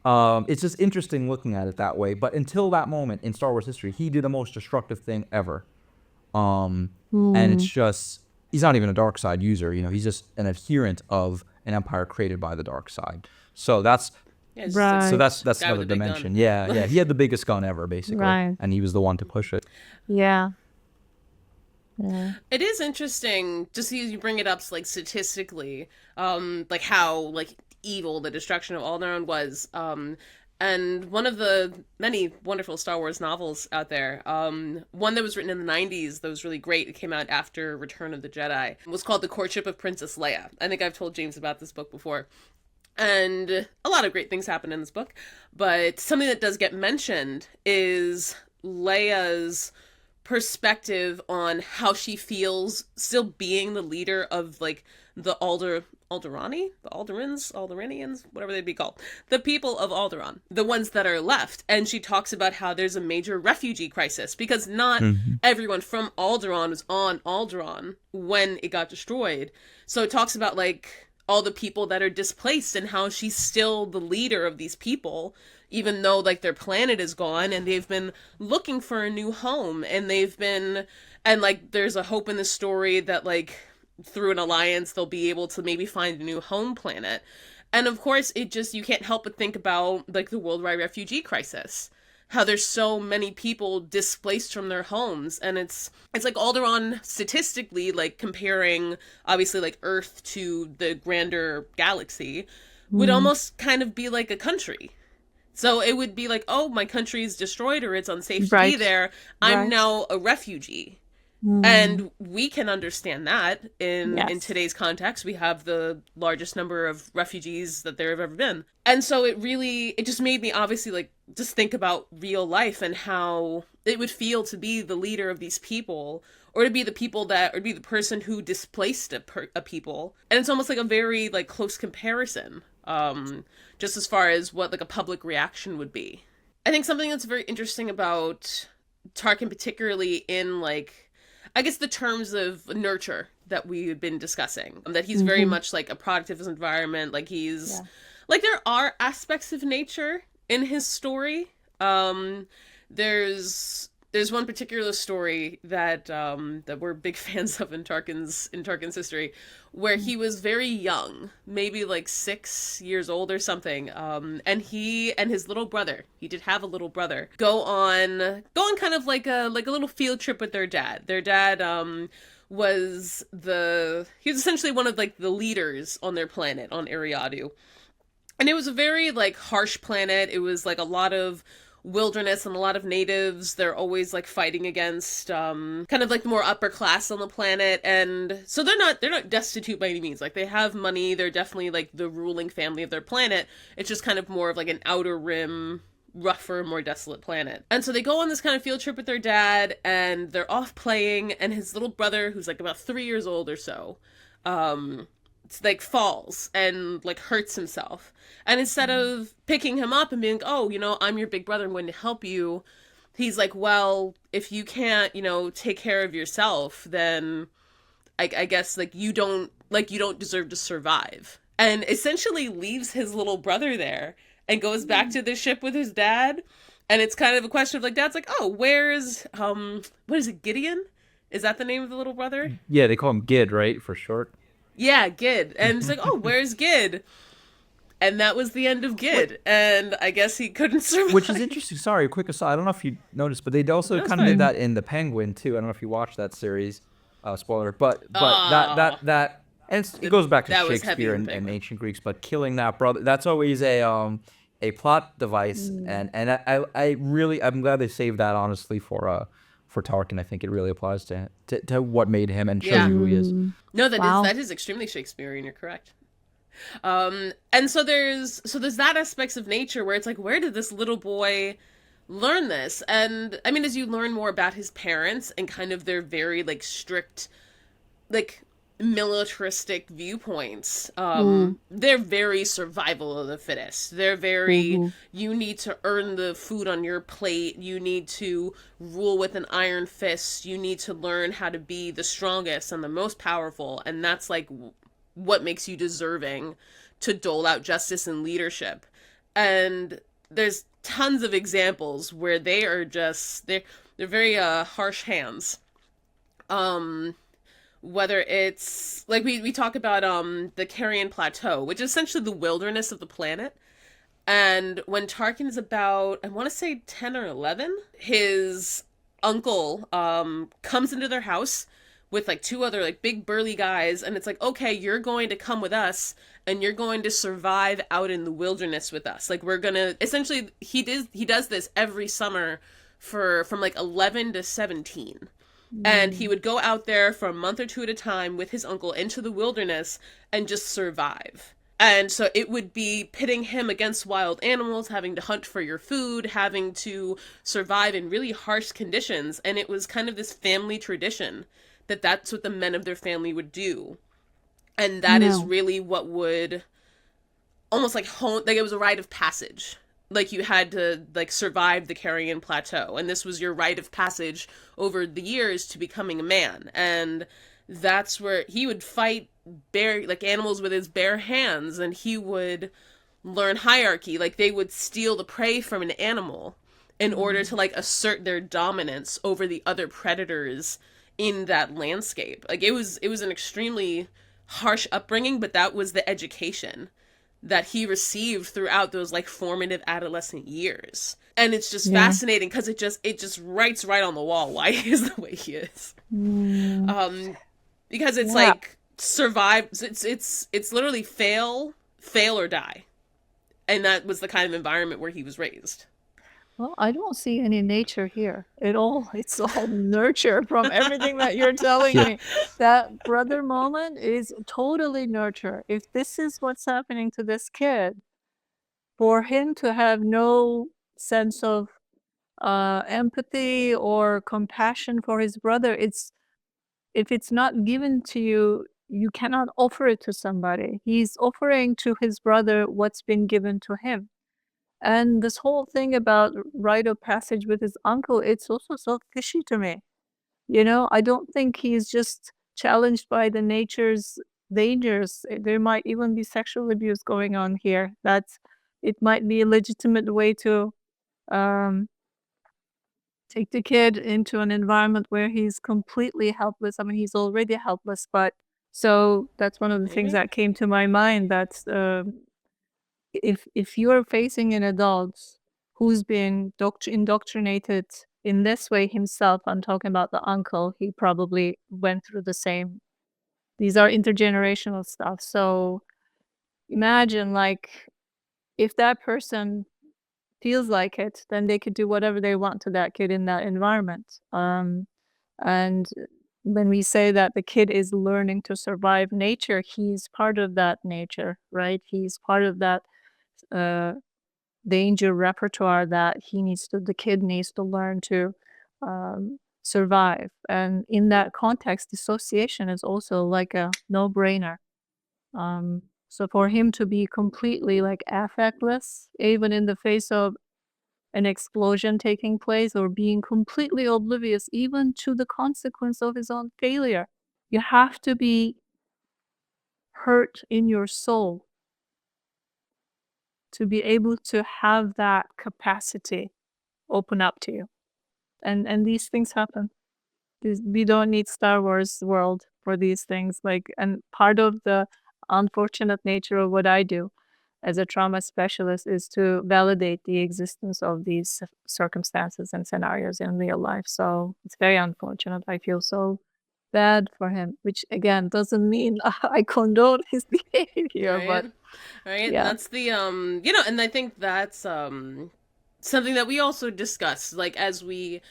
it's just interesting looking at it that way. But until that moment in Star Wars history, he did the most destructive thing ever. And it's just, he's not even a dark side user, he's just an adherent of an empire created by the dark side. So that's Right. so that's guy with another the big gun. dimension. Yeah, he had the biggest gun ever, basically, Right. and he was the one to push it. Yeah. Yeah. It is interesting to see you bring it up, like statistically, like how like evil the destruction of Alderaan was. And one of the many wonderful Star Wars novels out there, one that was written in the 90s that was really great, it came out after Return of the Jedi, was called The Courtship of Princess Leia. I think I've told James about this book before. And a lot of great things happen in this book, but something that does get mentioned is Leia's perspective on how she feels still being the leader of like the Alderanians, whatever they'd be called, the people of Alderaan, the ones that are left. And she talks about how there's a major refugee crisis because not everyone from Alderaan was on Alderaan when it got destroyed. So it talks about like all the people that are displaced and how she's still the leader of these people, even though like their planet is gone and they've been looking for a new home, and like there's a hope in the story that like through an alliance they'll be able to maybe find a new home planet. And of course you can't help but think about like the worldwide refugee crisis, how there's so many people displaced from their homes. And it's like Alderaan statistically, like comparing obviously like Earth to the grander galaxy, would almost kind of be like a country. So it would be like, oh, my country is destroyed or it's unsafe to be there. I'm now a refugee. And we can understand that in today's context. We have the largest number of refugees that there have ever been. And so it just made me obviously like just think about real life and how it would feel to be the leader of these people, or to be the person who displaced a people. And it's almost like a very like close comparison, just as far as what like a public reaction would be. I think something that's very interesting about Tarkin, particularly in like, I guess the terms of nurture that we've been discussing, that he's very much like a product of his environment. Like like there are aspects of nature in his story. There's one particular story that we're big fans of in Tarkin's history, where he was very young, maybe like 6 years old or something. And he and his little brother, he did have a little brother, go on kind of like a little field trip with their dad. Their dad he was essentially one of like the leaders on their planet, on Eriadu. And it was a very like harsh planet. It was like a lot of wilderness and a lot of natives. They're always like fighting against kind of like the more upper class on the planet, and so they're not destitute by any means. Like they have money. They're definitely like the ruling family of their planet. It's just kind of more of like an outer rim, rougher, more desolate planet. And so they go on this kind of field trip with their dad, and they're off playing, and his little brother, who's like about 3 years old or so, like falls and like hurts himself. And instead of picking him up and being like, oh, I'm your big brother, I'm going to help you, he's like, well, if you can't, take care of yourself, then I guess like you don't deserve to survive. And essentially leaves his little brother there and goes back to the ship with his dad. And it's kind of a question of like, dad's like, oh, where's what is it, Gideon? Is that the name of the little brother? Yeah, they call him Gid, right, for short. Yeah, Gid. And it's like, oh, where's Gid? And that was the end of Gid. And I guess he couldn't survive. Which is interesting. Sorry, a quick aside. I don't know if you noticed, but they also No, it's kind of fine. did that in The Penguin too. I don't know if you watched that series. Spoiler, but that and it goes back to that was heavy Shakespeare in and Penguin. ancient Greeks. But killing that brother, that's always a plot device, and I'm glad they saved that honestly for Tarkin. I think it really applies to what made him and shows Yeah. you who he is. No, Wow. that is extremely Shakespearean, you're correct. And so there's that aspects of nature where it's like, where did this little boy learn this? And I mean, as you learn more about his parents and kind of their very like strict, like militaristic viewpoints, they're very survival of the fittest. They're very, you need to earn the food on your plate, you need to rule with an iron fist, you need to learn how to be the strongest and the most powerful, and that's like what makes you deserving to dole out justice and leadership. And there's tons of examples where they are just they're very harsh hands. Whether it's like we talk about the Carrion Plateau, which is essentially the wilderness of the planet. And when Tarkin is about, I want to say 10 or 11, his uncle comes into their house with like two other like big burly guys, and it's like, okay, you're going to come with us and you're going to survive out in the wilderness with us. Like we're gonna essentially he does this every summer from like 11 to 17. And he would go out there for a month or two at a time with his uncle into the wilderness and just survive. And so it would be pitting him against wild animals, having to hunt for your food, having to survive in really harsh conditions. And it was kind of this family tradition that that's what the men of their family would do. And that is No. really what would almost like hone, like it was a rite of passage. Like you had to like survive the Carrion Plateau, and this was your rite of passage over the years to becoming a man. And that's where he would fight like animals with his bare hands, and he would learn hierarchy. Like they would steal the prey from an animal in order to like assert their dominance over the other predators in that landscape. Like it was an extremely harsh upbringing, but that was the education that he received throughout those like formative adolescent years. And it's just fascinating because it just writes right on the wall why he is the way he is. Because it's like survive, it's literally fail or die. And that was the kind of environment where he was raised. Well, I don't see any nature here at all. It's all nurture from everything that you're telling me. That brother moment is totally nurture. If this is what's happening to this kid, for him to have no sense of empathy or compassion for his brother, if it's not given to you, you cannot offer it to somebody. He's offering to his brother what's been given to him. And this whole thing about rite of passage with his uncle, it's also so fishy to me. I don't think he's just challenged by the nature's dangers. There might even be sexual abuse going on here. It might be a legitimate way to um, take the kid into an environment where he's completely helpless. I mean, he's already helpless, but so that's one of the things Maybe. that came to my mind. That's if you're facing an adult who's been indoctrinated in this way himself, I'm talking about the uncle, he probably went through the same. These are intergenerational stuff. So imagine like if that person feels like it, then they could do whatever they want to that kid in that environment. And when we say that the kid is learning to survive nature, he's part of that nature, right? He's part of that uh, danger repertoire that the kid needs to learn to survive. And in that context, dissociation is also like a no-brainer. So for him to be completely like affectless, even in the face of an explosion taking place, or being completely oblivious even to the consequence of his own failure, you have to be hurt in your soul to be able to have that capacity open up to you. And these things happen. We don't need Star Wars world for these things. Like, and part of the unfortunate nature of what I do as a trauma specialist is to validate the existence of these circumstances and scenarios in real life. So it's very unfortunate. I feel so bad for him, which again doesn't mean I condone his behavior, but Right. yeah. That's the and I think that's something that we also discuss, like, as we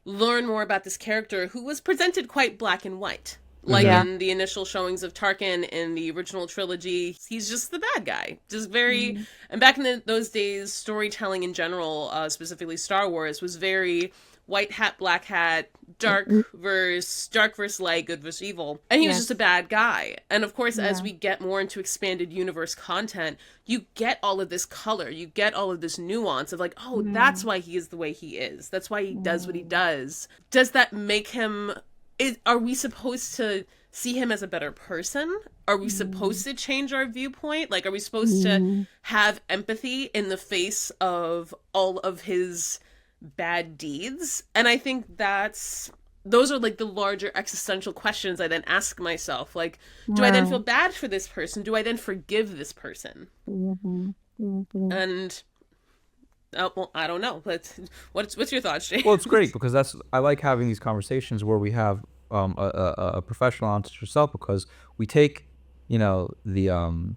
learn more about this character who was presented quite black and white. Like Yeah. in the initial showings of Tarkin in the original trilogy, he's just the bad guy. Just very. Mm. And back in those days, storytelling in general, specifically Star Wars, was very white hat, black hat, dark versus light, good versus evil. And he was just a Yes. bad guy. And of course, as Yeah. we get more into expanded universe content, you get all of this color, you get all of this nuance of like, oh, that's Mm. why he is the way he is. That's why he does what he Mm. does. Does that make him are we supposed to see him as a better person? Are we supposed to change our viewpoint? Like, are we supposed to Mm. have empathy in the face of all of his bad deeds? And I think those are like the larger existential questions I then ask myself. Like, do I then feel Right. bad for this person? Do I then forgive this person? Mhm. Mhm. And well, I don't know. But what's your thoughts, James? Well, it's great because I like having these conversations where we have a professional on yourself, because we take, the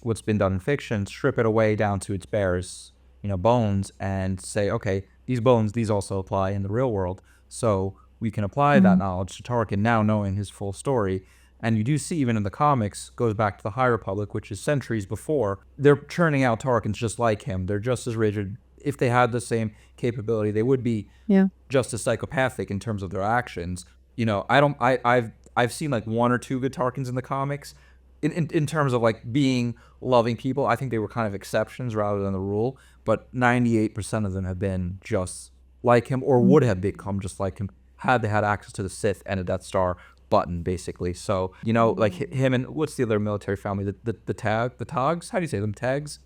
what's been done in fiction, strip it away down to its barest, bones, and say, okay, these bones, these also apply in the real world. So we can apply that Mm. knowledge to Tarkin now, knowing his full story. And you do see, even in the comics, goes back to the High Republic, which is centuries before, they're churning out Tarkins just like him. They're just as rigid. If they had the same capability, they would be Yeah. just as psychopathic in terms of their actions. I've seen like one or two good Tarkins in the comics. In terms of like being loving people, I think they were kind of exceptions rather than the rule. But 98% of them have been just like him, or would have become just like him had they had access to the Sith and a Death Star button, basically. So like him and what's the other military family? The Tags. How do you say them? Tags.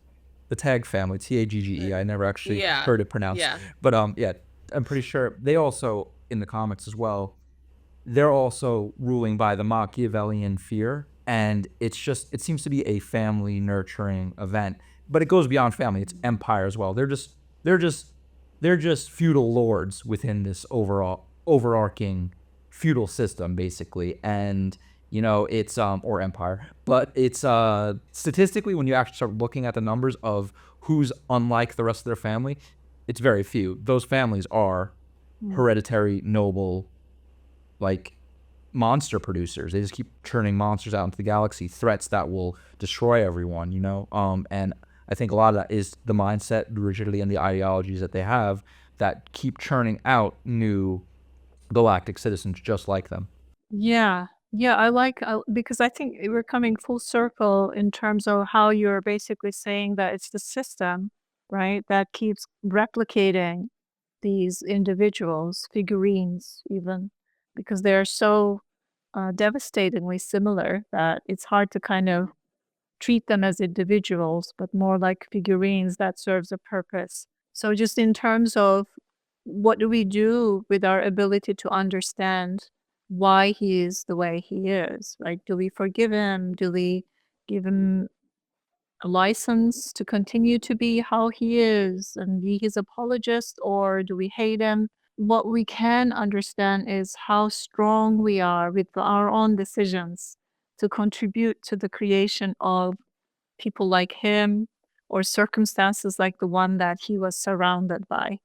The Tag family, Tagge. I never actually Yeah. heard it pronounced, Yeah. but yeah, I'm pretty sure they also in the comics as well. They're also ruling by the Machiavellian fear, and it seems to be a family nurturing event, but it goes beyond family. It's empire as well. They're just they're just feudal lords within this overarching feudal system, basically. And it's or empire, but it's statistically, when you actually start looking at the numbers of who's unlike the rest of their family, it's very few. Those families are hereditary noble, like, monster producers. They just keep churning monsters out into the galaxy, threats that will destroy everyone, and I think a lot of that is the mindset, the rigidity, and the ideologies that they have that keep churning out new galactic citizens just like them. Yeah. Yeah, I like because I think we're coming full circle in terms of how you're basically saying that it's the system, right, that keeps replicating these individuals, figurines even, because they're so devastatingly similar that it's hard to kind of treat them as individuals, but more like figurines that serves a purpose. So just in terms of what do we do with our ability to understand why he is the way he is? Like, do we forgive him? Do we give him a license to continue to be how he is and be his apologist, or do we hate him? What we can understand is how strong we are with our own decisions to contribute to the creation of people like him or circumstances like the one that he was surrounded by.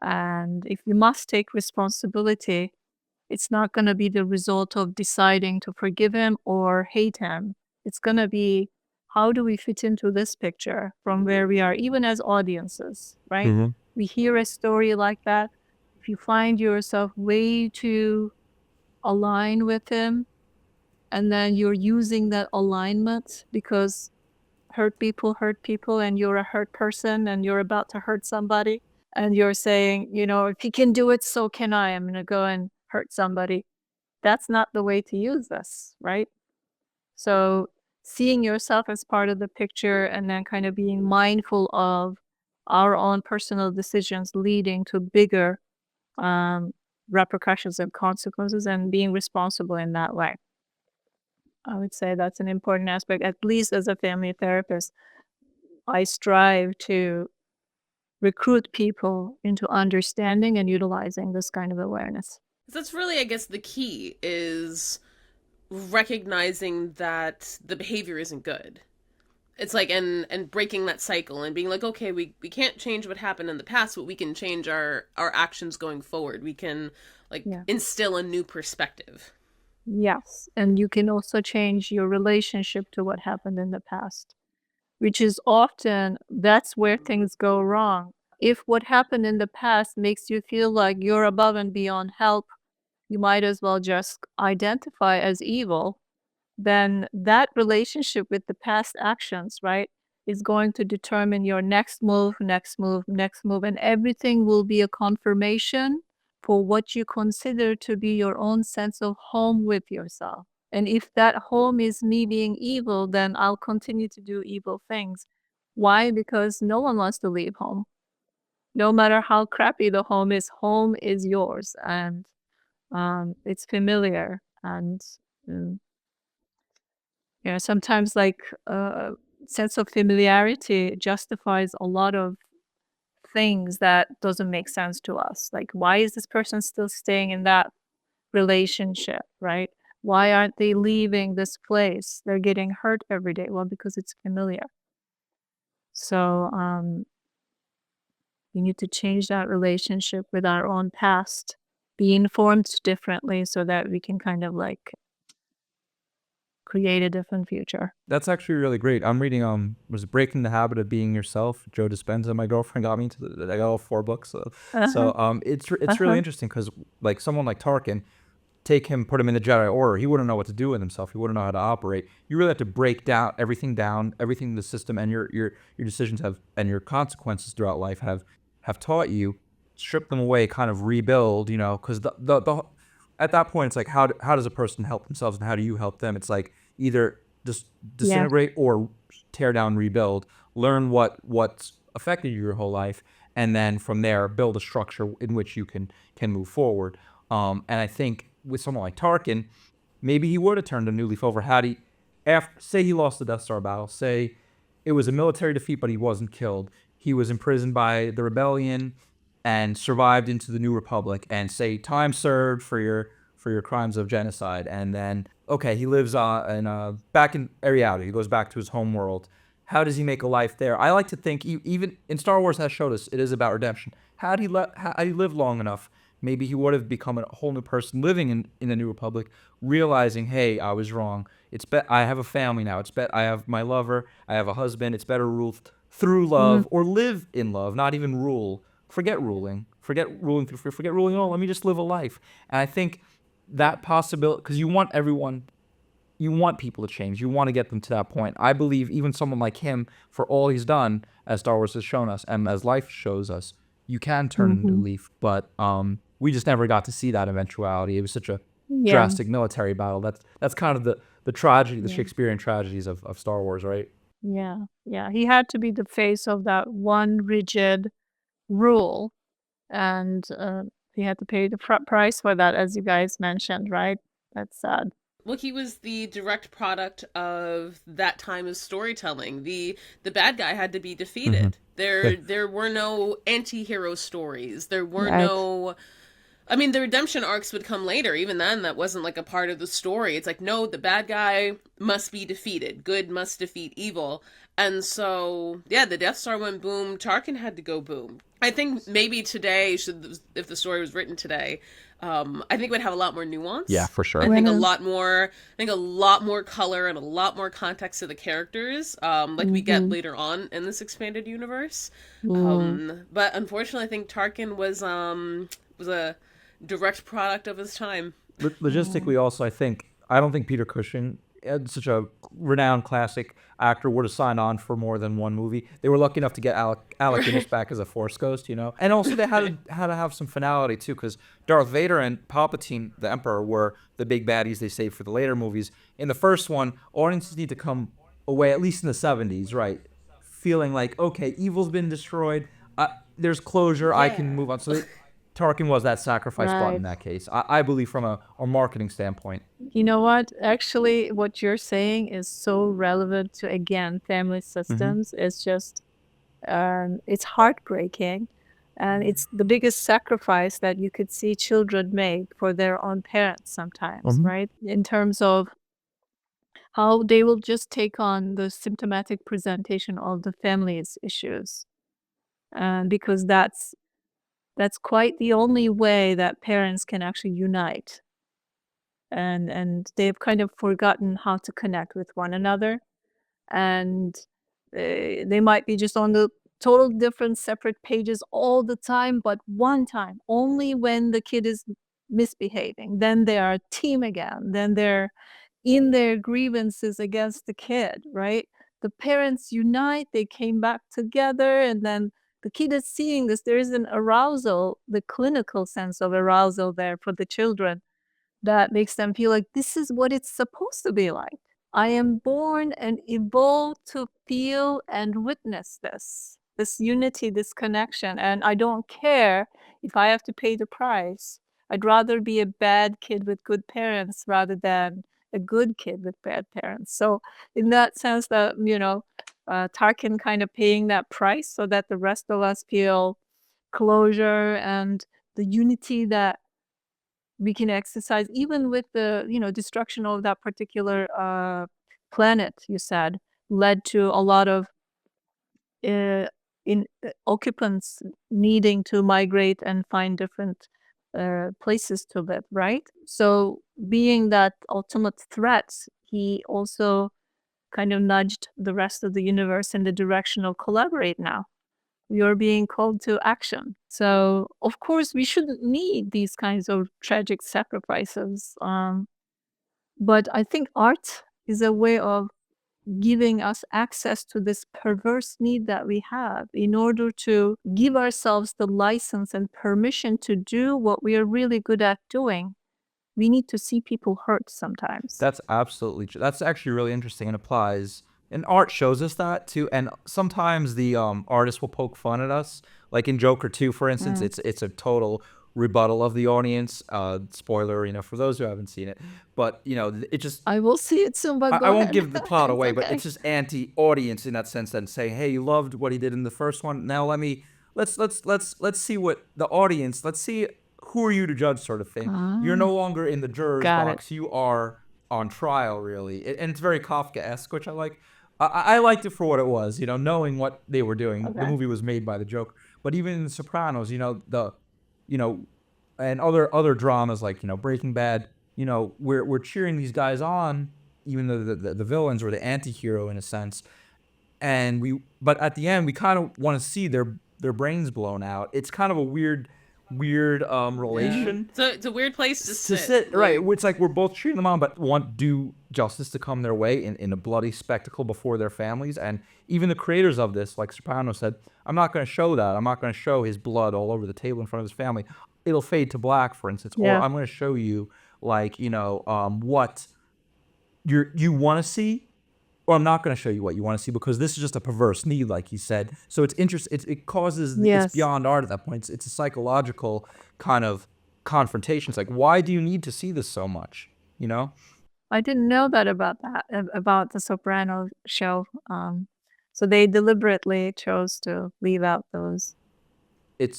And if you must take responsibility, it's not going to be the result of deciding to forgive him or hate him. It's going to be, how do we fit into this picture from where we are, even as audiences, right? Mm-hmm. We hear a story like that. If you find yourself way too aligned with him, and then you're using that alignment because hurt people, and you're a hurt person, and you're about to hurt somebody, and you're saying, if he can do it, so can I. I'm going to go and hurt somebody. That's not the way to use this, right? So seeing yourself as part of the picture and then kind of being mindful of our own personal decisions leading to bigger repercussions and consequences, and being responsible in that way. I would say that's an important aspect. At least as a family therapist, I strive to recruit people into understanding and utilizing this kind of awareness. That's really, I guess, the key is recognizing that the behavior isn't good. It's like, and breaking that cycle and being like, okay, we can't change what happened in the past, but we can change our actions going forward. We can instill a new perspective. Yes. And you can also change your relationship to what happened in the past, which is often, that's where things go wrong. If what happened in the past makes you feel like you're above and beyond help, you might as well just identify as evil. Then that relationship with the past actions, right, is going to determine your next move, and everything will be a confirmation for what you consider to be your own sense of home with yourself. And if that home is me being evil, then I'll continue to do evil things. Why? Because no one wants to leave home. No matter how crappy the home is yours, and it's familiar. And sometimes sense of familiarity justifies a lot of things that doesn't make sense to us. Like, why is this person still staying in that relationship, right? Why aren't they leaving this place? They're getting hurt every day. Well, because it's familiar. So we need to change that relationship with our own past, be informed differently so that we can kind of create a different future. That's actually really great. I'm reading was Breaking the Habit of Being Yourself. Joe Dispenza, my girlfriend, got me into I got all 4 books. So it's really interesting because like someone like Tarkin, take him, put him in the Jedi Order, he wouldn't know what to do with himself. He wouldn't know how to operate. You really have to break down everything in the system, and your decisions have, and your consequences throughout life have taught you, strip them away, kind of rebuild, because the at that point it's like, how does a person help themselves and how do you help them? It's like either just disintegrate or tear down, rebuild, learn what's affected you your whole life, and then from there build a structure in which you can move forward. And I think with someone like Tarkin, maybe he would have turned a new leaf over had he, say he lost the Death Star battle, say it was a military defeat but he wasn't killed, he was imprisoned by the rebellion and survived into the New Republic, and say time served for your crimes of genocide, and then okay, he lives back in reality, he goes back to his home world. How does he make a life there? I like to think, even in Star Wars has showed us, it is about redemption. Had he lived long enough, maybe he would have become a whole new person living in the New Republic, realizing, hey, I was wrong. I have a family now. I have my lover. I have a husband. It's better ruled through love, or live in love, not even rule. Forget ruling. Forget ruling at all. Let me just live a life. And I think that possibility, because you want people to change. You want to get them to that point. I believe even someone like him, for all he's done, as Star Wars has shown us, and as life shows us, you can turn a new leaf. But we just never got to see that eventuality. It was such a drastic military battle. That's kind of the tragedy, the Shakespearean tragedies of Star Wars, right? Yeah. He had to be the face of that one rigid rule, and he had to pay the price for that, as you guys mentioned, right? That's sad. Well, he was the direct product of that time of storytelling. The bad guy had to be defeated. There were no anti-hero stories. There were no I mean, the redemption arcs would come later. Even then, that wasn't like a part of the story. It's like, no, the bad guy must be defeated. Good must defeat evil. And so, yeah, the Death Star went boom. Tarkin had to go boom. I think maybe today, if the story was written today, I think it would have a lot more Yeah, nuance. for sure. I think When a lot more color and a lot more context to the characters, like we get later on in this expanded universe. But unfortunately, I think Tarkin was a direct product of his time. Logistically, also, I don't think Peter Cushing, such a renowned classic actor, would have signed on for more than one movie. They were lucky enough to get Alec Guinness back as a Force Ghost, and also they had to have some finality too, because Darth Vader and Palpatine, the Emperor, were the big baddies they saved for the later movies. In the first one, audiences need to come away, at least in the '70s, right, feeling like, okay, evil's been destroyed. There's closure. I can move on. So Tarkin was that sacrifice button in Right. that case. I believe from a marketing standpoint. You know what? Actually, what you're saying is so relevant to, again, family systems. It's just, it's heartbreaking. And it's the biggest sacrifice that you could see children make for their own parents sometimes, right? In terms of how they will just take on the symptomatic presentation of the family's issues. Because that's quite the only way that parents can actually unite. And they've kind of forgotten how to connect with one another. And they might be just on the total different separate pages all the time, but one time, only when the kid is misbehaving, then they are a team again. Then they're in their grievances against the kid, right? The parents unite, they came back together, and then the kid is seeing this. There is an arousal, the clinical sense of arousal there for the children that makes them feel like this is what it's supposed to be like. I am born and evolved to feel and witness this unity, this connection. And I don't care if I have to pay the price. I'd rather be a bad kid with good parents rather than a good kid with bad parents. So in that sense that, Tarkin kind of paying that price so that the rest of us feel closure and the unity that we can exercise, even with the destruction of that particular planet. You said led to a lot of occupants needing to migrate and find different places to live, right? So being that ultimate threat, he also kind of nudged the rest of the universe in the direction of collaborate now. You're being called to action. So, of course, we shouldn't need these kinds of tragic sacrifices. But I think art is a way of giving us access to this perverse need that we have in order to give ourselves the license and permission to do what we are really good at doing. We need to see people hurt sometimes. That's absolutely true. That's actually really interesting and applies. And art shows us that too. And sometimes the artist will poke fun at us. Like in Joker 2, for instance, it's a total rebuttal of the audience. Spoiler, for those who haven't seen it. But it just I will see it soon, but I go won't ahead. give the plot It's away, but okay. it's just anti-audience in that sense. That saying, "Hey, you loved what he did in the first one. Now let's see what the audience. Let's see who are you to judge, sort of thing. You're no longer in the juror's Got it. box. You are on trial, really, and it's very Kafka-esque, which I like. I liked it for what it was, knowing what they were doing. The Okay. movie was made by the Joker, but even in The Sopranos, you know, and other dramas like Breaking Bad, we're cheering these guys on, even though the villains or the anti-hero in a sense, but at the end we kind of want to see their brains blown out. It's kind of a weird relation So it's a weird place to to sit. sit, right? It's like we're both cheering them on, but want do justice to come their way in a bloody spectacle before their families. And even the creators of this, like Soprano said, I'm not going to show that. I'm not going to show his blood all over the table in front of his family. It'll fade to black, for instance, or Yeah. I'm going to show you like what you want to see, or I'm not going to show you what you want to see because this is just a perverse need, like he said. So it's interesting. It causes Yes. it's beyond art at that point. It's a psychological kind of confrontation. It's like, why do you need to see this so much? I didn't know that about the Soprano show. So they deliberately chose to leave out those.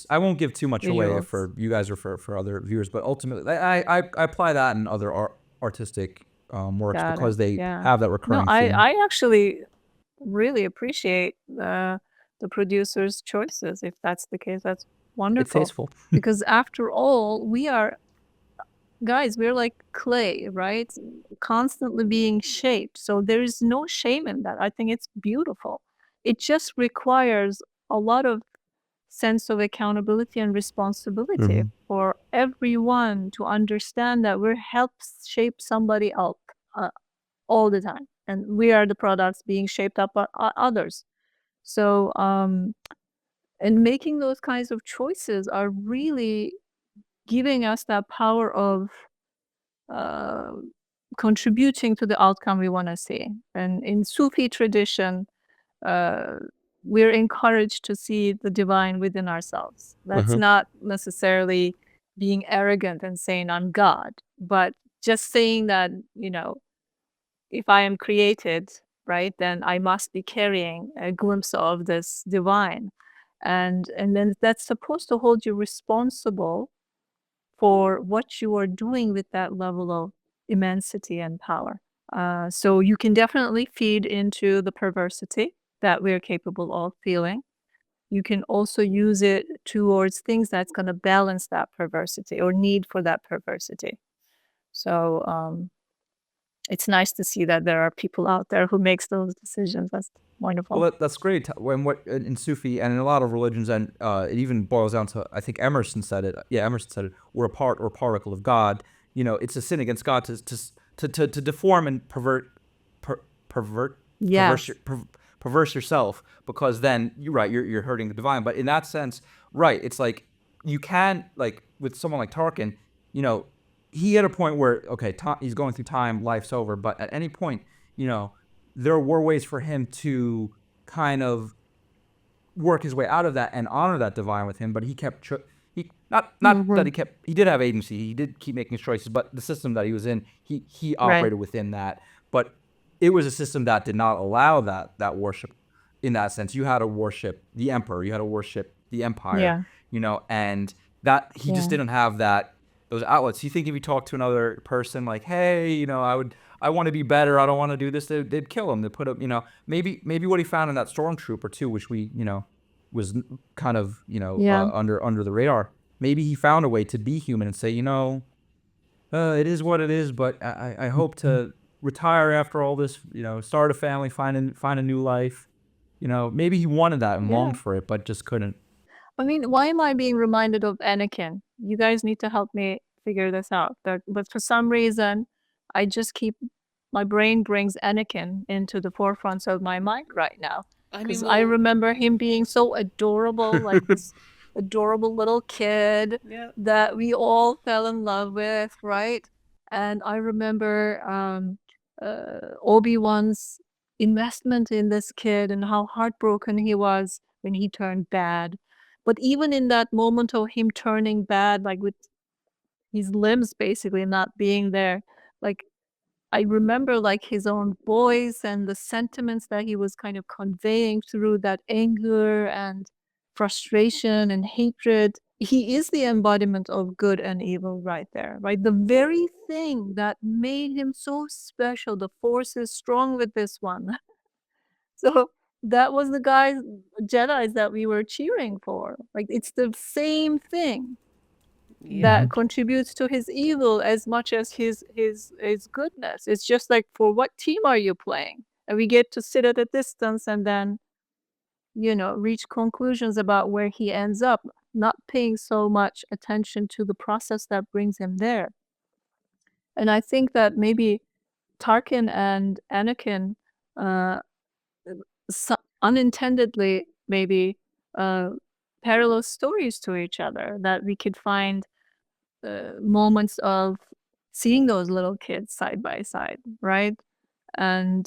I won't give too much away visuals. for you guys or for other viewers, but ultimately I apply that in other artistic works Got it. because they Yeah. have that No, recurring theme. I actually really appreciate the producer's choices. If that's the case, that's It's wonderful. tasteful. Because after all, we're like clay, right? Constantly being shaped. So there is no shame in that. I think it's beautiful. It just requires a lot of sense of accountability and responsibility for everyone to understand that we're helped shape somebody else all the time, and we are the products being shaped up by others. So and making those kinds of choices are really giving us that power of uh, contributing to the outcome we want to see. And in Sufi tradition, uh, we're encouraged to see the divine within ourselves. That's not necessarily being arrogant and saying I'm God, but just saying that, if I am created, right, then I must be carrying a glimpse of this divine. And then that's supposed to hold you responsible for what you are doing with that level of immensity and power. So you can definitely feed into the perversity that we're capable of feeling. You can also use it towards things that's going to balance that perversity or need for that perversity. So it's nice to see that there are people out there who makes those decisions. That's wonderful. Well, that's great. When what in Sufi and in a lot of religions, and it even boils down to, I think Emerson said it. Yeah, Emerson said it. We're a part or particle of God. It's a sin against God to deform and pervert, perverse, Yes. perverse yourself, because then you're right. You're hurting the divine. But in that sense, right? It's like you can, like with someone like Tarkin, he had a point where okay, he's going through time, life's over. But at any point, there were ways for him to kind of work his way out of that and honor that divine with him, but he kept he not that he did have agency, he did keep making his choices, but the system that he was in, he operated within that. But it was a system that did not allow that worship. In that sense, you had to worship the emperor, you had to worship the empire, and that he just didn't have those outlets. You think if you talk to another person like, hey, I want to be better, I don't want to do this, they'd kill him. They put up, maybe what he found in that stormtrooper too, which we, was kind of, under the radar. Maybe he found a way to be human and say, it is what it is, but I hope to retire after all this, start a family, find a new life. Maybe he wanted that and longed for it, but just couldn't. I mean, why am I being reminded of Anakin? You guys need to help me figure this out. But for some reason, my brain brings Anakin into the forefront of my mind right now. Because I remember him being so adorable, like this adorable little kid that we all fell in love with, right? And I remember Obi-Wan's investment in this kid and how heartbroken he was when he turned bad. But even in that moment of him turning bad, like with his limbs basically not being there, like I remember like his own voice and the sentiments that he was kind of conveying through that anger and frustration and hatred. He is the embodiment of good and evil right there, right? The very thing that made him so special, the force is strong with this one. So that was the Jedis that we were cheering for. Like it's the same thing that contributes to his evil as much as his goodness. It's just like, for what team are you playing? And we get to sit at a distance and then, reach conclusions about where he ends up, not paying so much attention to the process that brings him there. And I think that maybe Tarkin and Anakin unintendedly maybe parallel stories to each other, that we could find moments of seeing those little kids side by side, right? And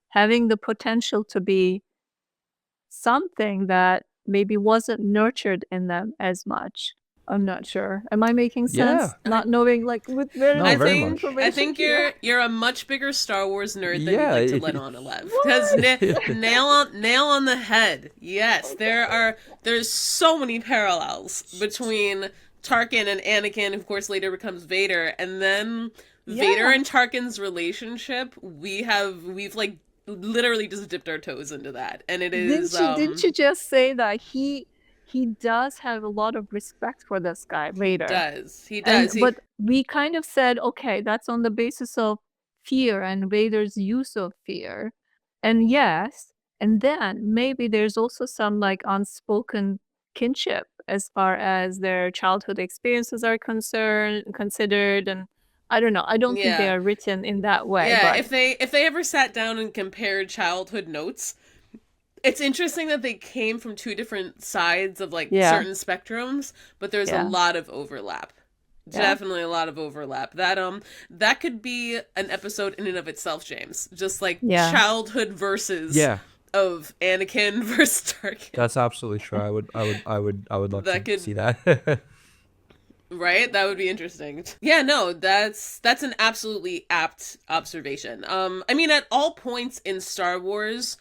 having the potential to be something that maybe wasn't nurtured in them as much. I'm not sure. Am I making sense? Yeah. Not knowing, like, with very No, I little very think much. I information think here. you're a much bigger Star Wars nerd than you'd Yeah. like to let on, Alev. Because What? nail on the head. Yes, there's so many parallels between Tarkin and Anakin, who of course later becomes Vader, and then Vader Yeah. and Tarkin's relationship. We've like literally just dipped our toes into that, and it is Didn't you just say that he does have a lot of respect for this guy, Vader? he And does he but we kind of said, okay, that's on the basis of fear and Vader's use of fear. And yes, and then maybe there's also some like unspoken kinship as far as their childhood experiences are considered. And I don't know. I don't think they yeah. are written in that way, Yeah, but if they ever sat down and compared childhood notes, it's interesting that they came from two different sides of like yeah, certain spectrums, but there's a yeah, lot of overlap. yeah, Definitely a lot of overlap. That could be an episode in and of itself, James. Just like yeah. childhood versus Yeah. of Anakin versus Tarkin. That's absolutely true. I would love That to could see that. Right? That would be interesting. Yeah, no, that's an absolutely apt observation. I mean at all points in Star Wars,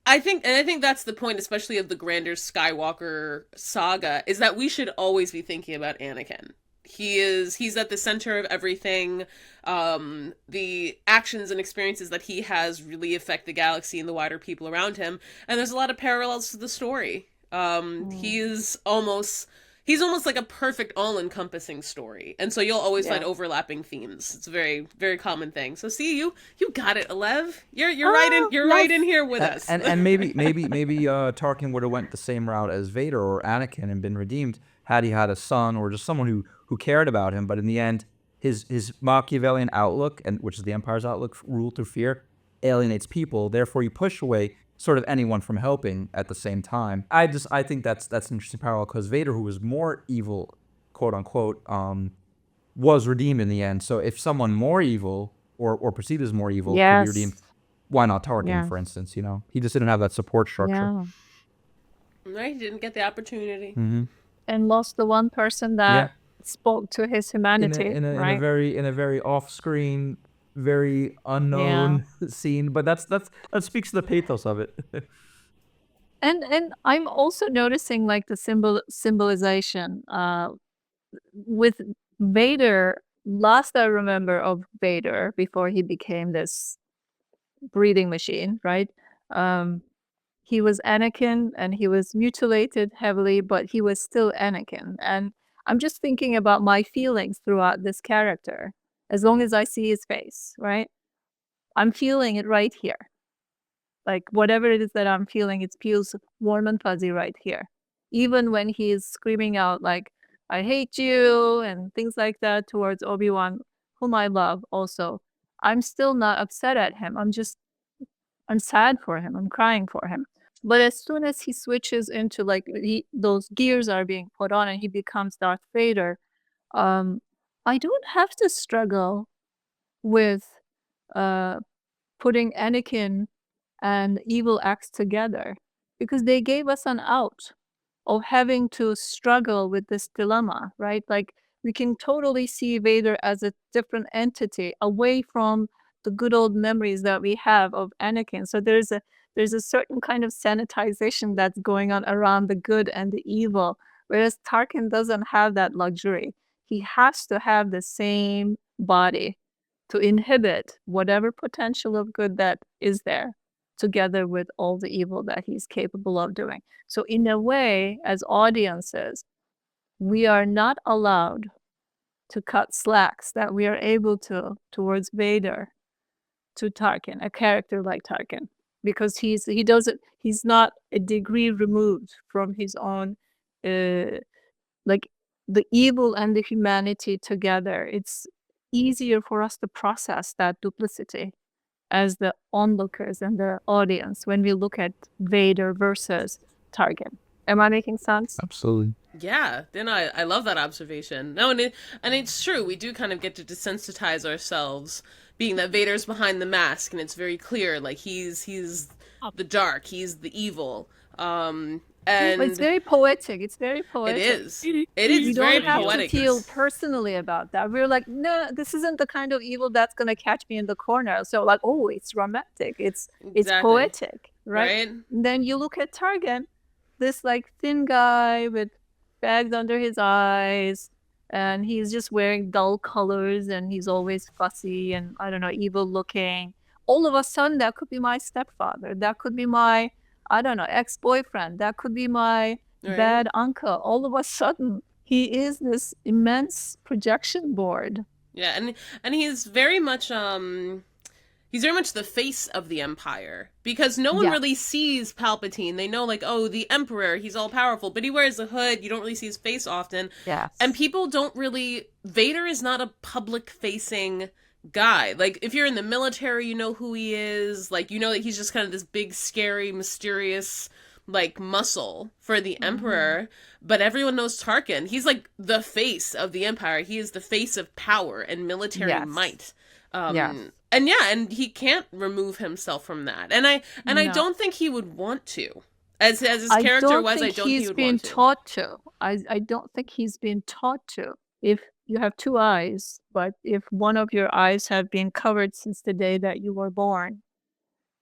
I think that's the point, especially of the grander Skywalker saga, is that we should always be thinking about Anakin. He's at the center of everything. The actions and experiences that he has really affect the galaxy and the wider people around him, and there's a lot of parallels to the story. Mm, He's almost like a perfect all-encompassing story, and so you'll always find yeah. overlapping themes. It's a very very common thing. So see, you got it, Alev. Ah, You're right in yes. here with And us. and maybe Tarkin would have went the same route as Vader or Anakin and been redeemed had he had a son or just someone who cared about him. But in the end, his Machiavellian outlook, and which is the Empire's outlook, rule through fear, alienates people. Therefore, you push away sort of anyone from helping at the same time. I think that's an interesting parallel because Vader, who was more evil, quote unquote, was redeemed in the end. So if someone more evil or perceived as more evil could be redeemed, Yes. why not Tarkin, Yeah. for instance? He just didn't have that support structure. Yeah. Right, he didn't get the opportunity. Hmm. And lost the one person Yeah, that spoke to his in a humanity, in a in a right? very off-screen, very Yeah. unknown scene, but that speaks to the pathos of it. And I'm also noticing like the symbolization with Vader. Last I remember of Vader before he became this breathing machine, right? Um, he was Anakin and he was mutilated heavily, but he was still Anakin. And I'm just thinking about my feelings throughout this character. As long as I see his face, right? I'm feeling it right here. Like whatever it is that I'm feeling, it feels warm and fuzzy right here. Even when he's screaming out like, I hate you and things like that towards Obi-Wan, whom I love also. I'm still not upset at him. I'm sad for him. I'm crying for him. But as soon as he switches into like those gears are being put on and he becomes Darth Vader, um, I don't have to struggle with uh, putting Anakin and evil acts together because they gave us an out of having to struggle with this dilemma, right? Like we can totally see Vader as a different entity away from the good old memories that we have of Anakin. So there's a certain kind of sanitization that's going on around the good and the evil, whereas Tarkin doesn't have that luxury. He has to have the same body to inhibit whatever potential of good that is there, together with all the evil that he's capable of doing. So, in a way, as audiences, we are not allowed to cut slacks that we are able to towards Vader, to Tarkin, a character like Tarkin, because he's not a degree removed from his own, uh, like the evil and the humanity together. It's easier for us to process that duplicity as the onlookers and the audience when we look at Vader versus Tarkin. Am I making sense? Absolutely. Yeah, then I love that observation. No, and it's true. We do kind of get to desensitize ourselves, being that Vader's behind the mask, and it's very clear like he's the dark, he's the evil. But it's And very poetic. It's very it poetic. is. It is We very don't have to poetic. feel personally about that. We're like, no, this isn't the kind of evil that's gonna catch me in the corner. So like, oh, it's romantic. It's Exactly. poetic, right? Right? And then you look at Targan, this like thin guy with bags under his eyes, and he's just wearing dull colors, and he's always fussy and I don't know, evil looking. All of a sudden, that could be my stepfather. That could be my, I don't know, ex-boyfriend. That could be my Right? bad uncle. All of a sudden, he is this immense projection board. Yeah, and he's very much the face of the Empire, because no one Yeah. really sees Palpatine. They know, like, oh, the Emperor, he's all powerful, but he wears a hood. You don't really see his face often. Yes. And people don't really... Vader is not a public-facing guy. Like, if you're in the military, you know who he is. Like, you know that he's just kind of this big, scary, mysterious, like, muscle for the Emperor. But everyone knows Tarkin. He's, like, the face of the Empire. He is the face of power and military Yes. might. Yes. And yeah, and he can't remove himself from that. And I No. don't think he would want to. As his I character don't was, I think don't think he he's would been want to. taught to. I don't think he's been taught to. If you have two eyes, but if one of your eyes have been covered since the day that you were born,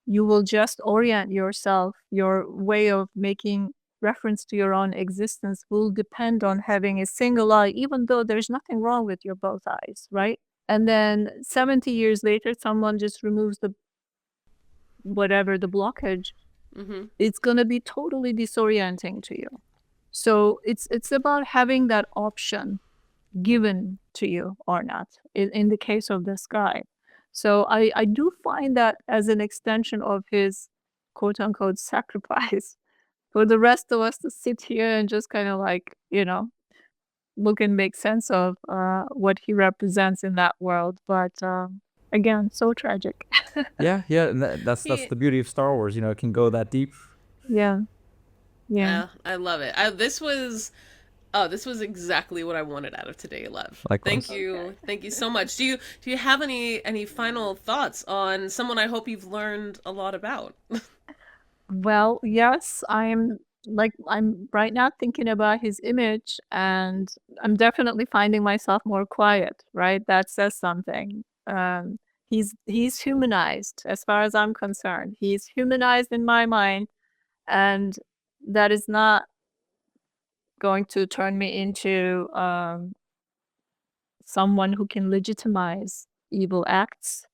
you will just orient yourself. Your way of making reference to your own existence will depend on having a single eye, even though there's nothing wrong with your both eyes, right? And then 70 years later, someone just removes the whatever the blockage. It's going to be totally disorienting to you. So it's about having that option given to you or not, in the case of this guy. So I do find that as an extension of his quote unquote sacrifice for the rest of us to sit here and just kind of like, you know, look and make sense of what he represents in that world. But again, so tragic. Yeah, and that's the beauty of Star Wars. You know, it can go that deep. Yeah. I love it. This was exactly what I wanted out of today, Alev. Likewise. Thank you. Thank you so much. Do you have any final thoughts on someone I hope you've learned a lot about? Well, yes, I'm right now thinking about his image, and I'm definitely finding myself more quiet, right? That says something. He's humanized as far as I'm concerned. He's humanized in my mind, and that is not going to turn me into someone who can legitimize evil acts.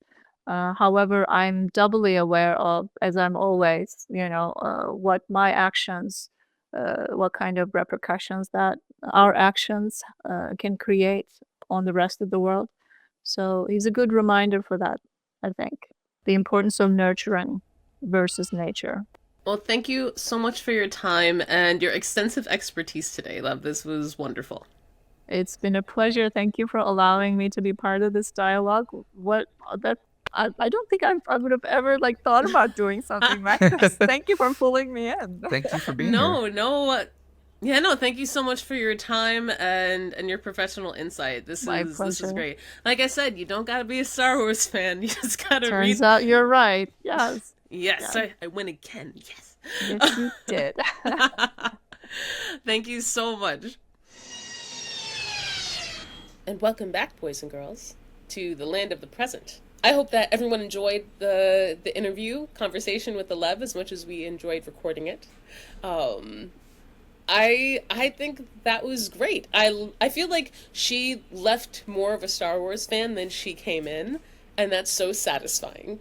However, I'm doubly aware of, as I'm always, you know, what my actions, what kind of repercussions that our actions can create on the rest of the world. So he's a good reminder for that, I think. The importance of nurturing versus nature. Well, thank you so much for your time and your extensive expertise today, Lev. This was wonderful. It's been a pleasure. Thank you for allowing me to be part of this dialogue. I don't think I would have ever like thought about doing something like this. Thank you for pulling me in. Thank you for being here. No, thank you so much for your time and your professional insight. This is great. Like I said, you don't gotta be a Star Wars fan. You just gotta read. Turns out you're right. Yes. Yes, I win again. Yes. Yes, you did. Thank you so much. And welcome back, boys and girls, to the land of the present. I hope that everyone enjoyed the interview conversation with Alev as much as we enjoyed recording it. I think that was great. I feel like she left more of a Star Wars fan than she came in, and that's so satisfying.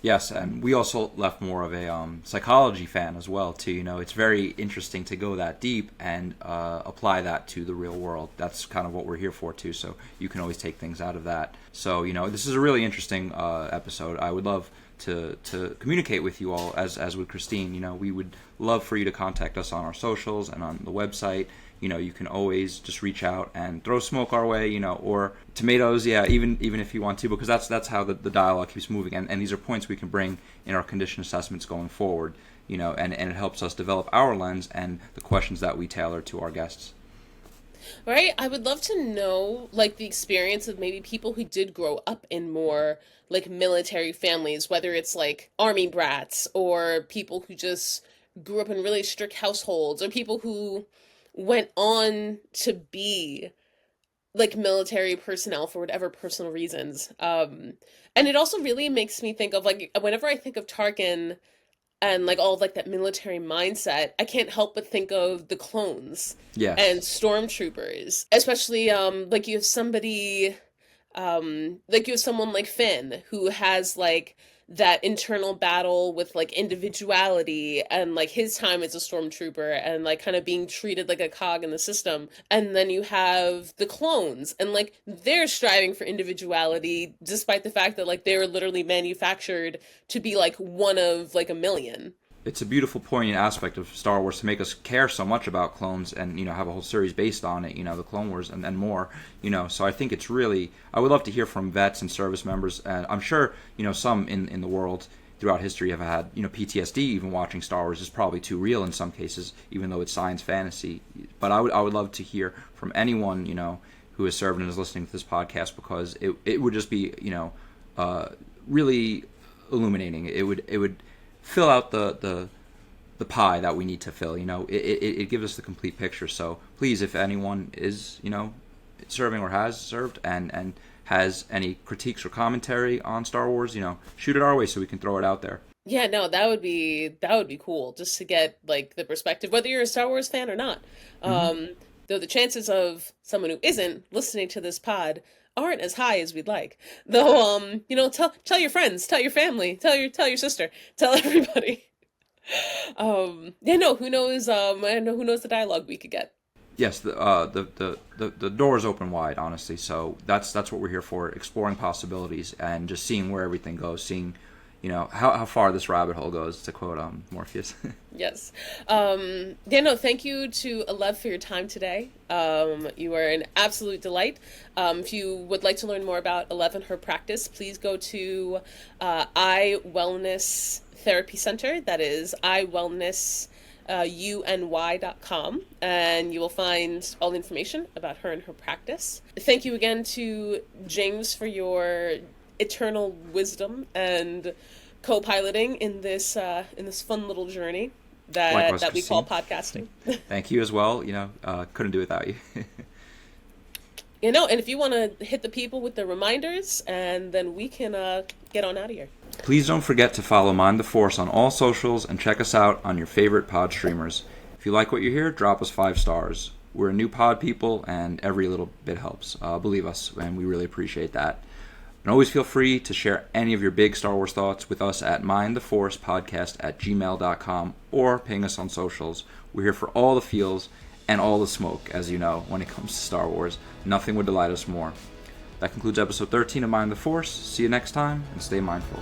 Yes, and we also left more of a psychology fan as well, too. You know, it's very interesting to go that deep and apply that to the real world. That's kind of what we're here for, too, so you can always take things out of that. So, you know, this is a really interesting episode. I would love to communicate with you all, as with Kristine. You know, we would love for you to contact us on our socials and on the website. You know, you can always just reach out and throw smoke our way, you know, or tomatoes, yeah, even if you want to, because that's how the dialogue keeps moving. And these are points we can bring in our condition assessments going forward, you know, and it helps us develop our lens and the questions that we tailor to our guests. Right? I would love to know, like, the experience of maybe people who did grow up in more, like, military families, whether it's, like, army brats or people who just grew up in really strict households, or people who went on to be like military personnel for whatever personal reasons. And it also really makes me think of like whenever I think of Tarkin and like all of like that military mindset, I can't help but think of the clones and Yes. stormtroopers, especially like you have someone like Finn who has like that internal battle with like individuality and like his time as a stormtrooper and like kind of being treated like a cog in the system. And then you have the clones and like they're striving for individuality despite the fact that like they were literally manufactured to be like one of like a million. It's a beautiful, poignant aspect of Star Wars to make us care so much about clones and, have a whole series based on it, the Clone Wars and more, So I think it's really, I would love to hear from vets and service members. And I'm sure, some in the world throughout history have had, PTSD even watching Star Wars is probably too real in some cases, even though it's science fantasy. But I would love to hear from anyone, who has served and is listening to this podcast, because it would just be, really illuminating. It would fill out the pie that we need to fill. It gives us the complete picture. So please, if anyone is serving or has served and has any critiques or commentary on Star Wars, shoot it our way so we can throw it out there. Yeah, no, that would be cool just to get like the perspective, whether you're a Star Wars fan or not. Though the chances of someone who isn't listening to this pod aren't as high as we'd like. Though, tell your friends, tell your family, tell your sister, tell everybody. Yeah, no, who knows? I don't know who knows the dialogue we could get. Yes, the door is open wide, honestly. So that's what we're here for: exploring possibilities and just seeing where everything goes, seeing how far this rabbit hole goes, to quote Morpheus. Yes. Yeah, no, thank you to Alev for your time today. You are an absolute delight. If you would like to learn more about Alev and her practice, please go to iWellness Therapy Center. That is iWellness.uny.com, and you will find all the information about her and her practice. Thank you again to James for your eternal wisdom and co-piloting in this fun little journey Likewise, that we call Kristine. podcasting. Thank you as well. Couldn't do it without you. And if you want to hit the people with the reminders, and then we can get on out of here. Please don't forget to follow Mind the Force on all socials and check us out on your favorite pod streamers. If you like what you hear, drop us 5 stars. We're new pod people, and every little bit helps. Believe us, and we really appreciate that. And always feel free to share any of your big Star Wars thoughts with us at mindtheforcepodcast@gmail.com or ping us on socials. We're here for all the feels and all the smoke, as you know, when it comes to Star Wars. Nothing would delight us more. That concludes episode 13 of Mind the Force. See you next time, and stay mindful.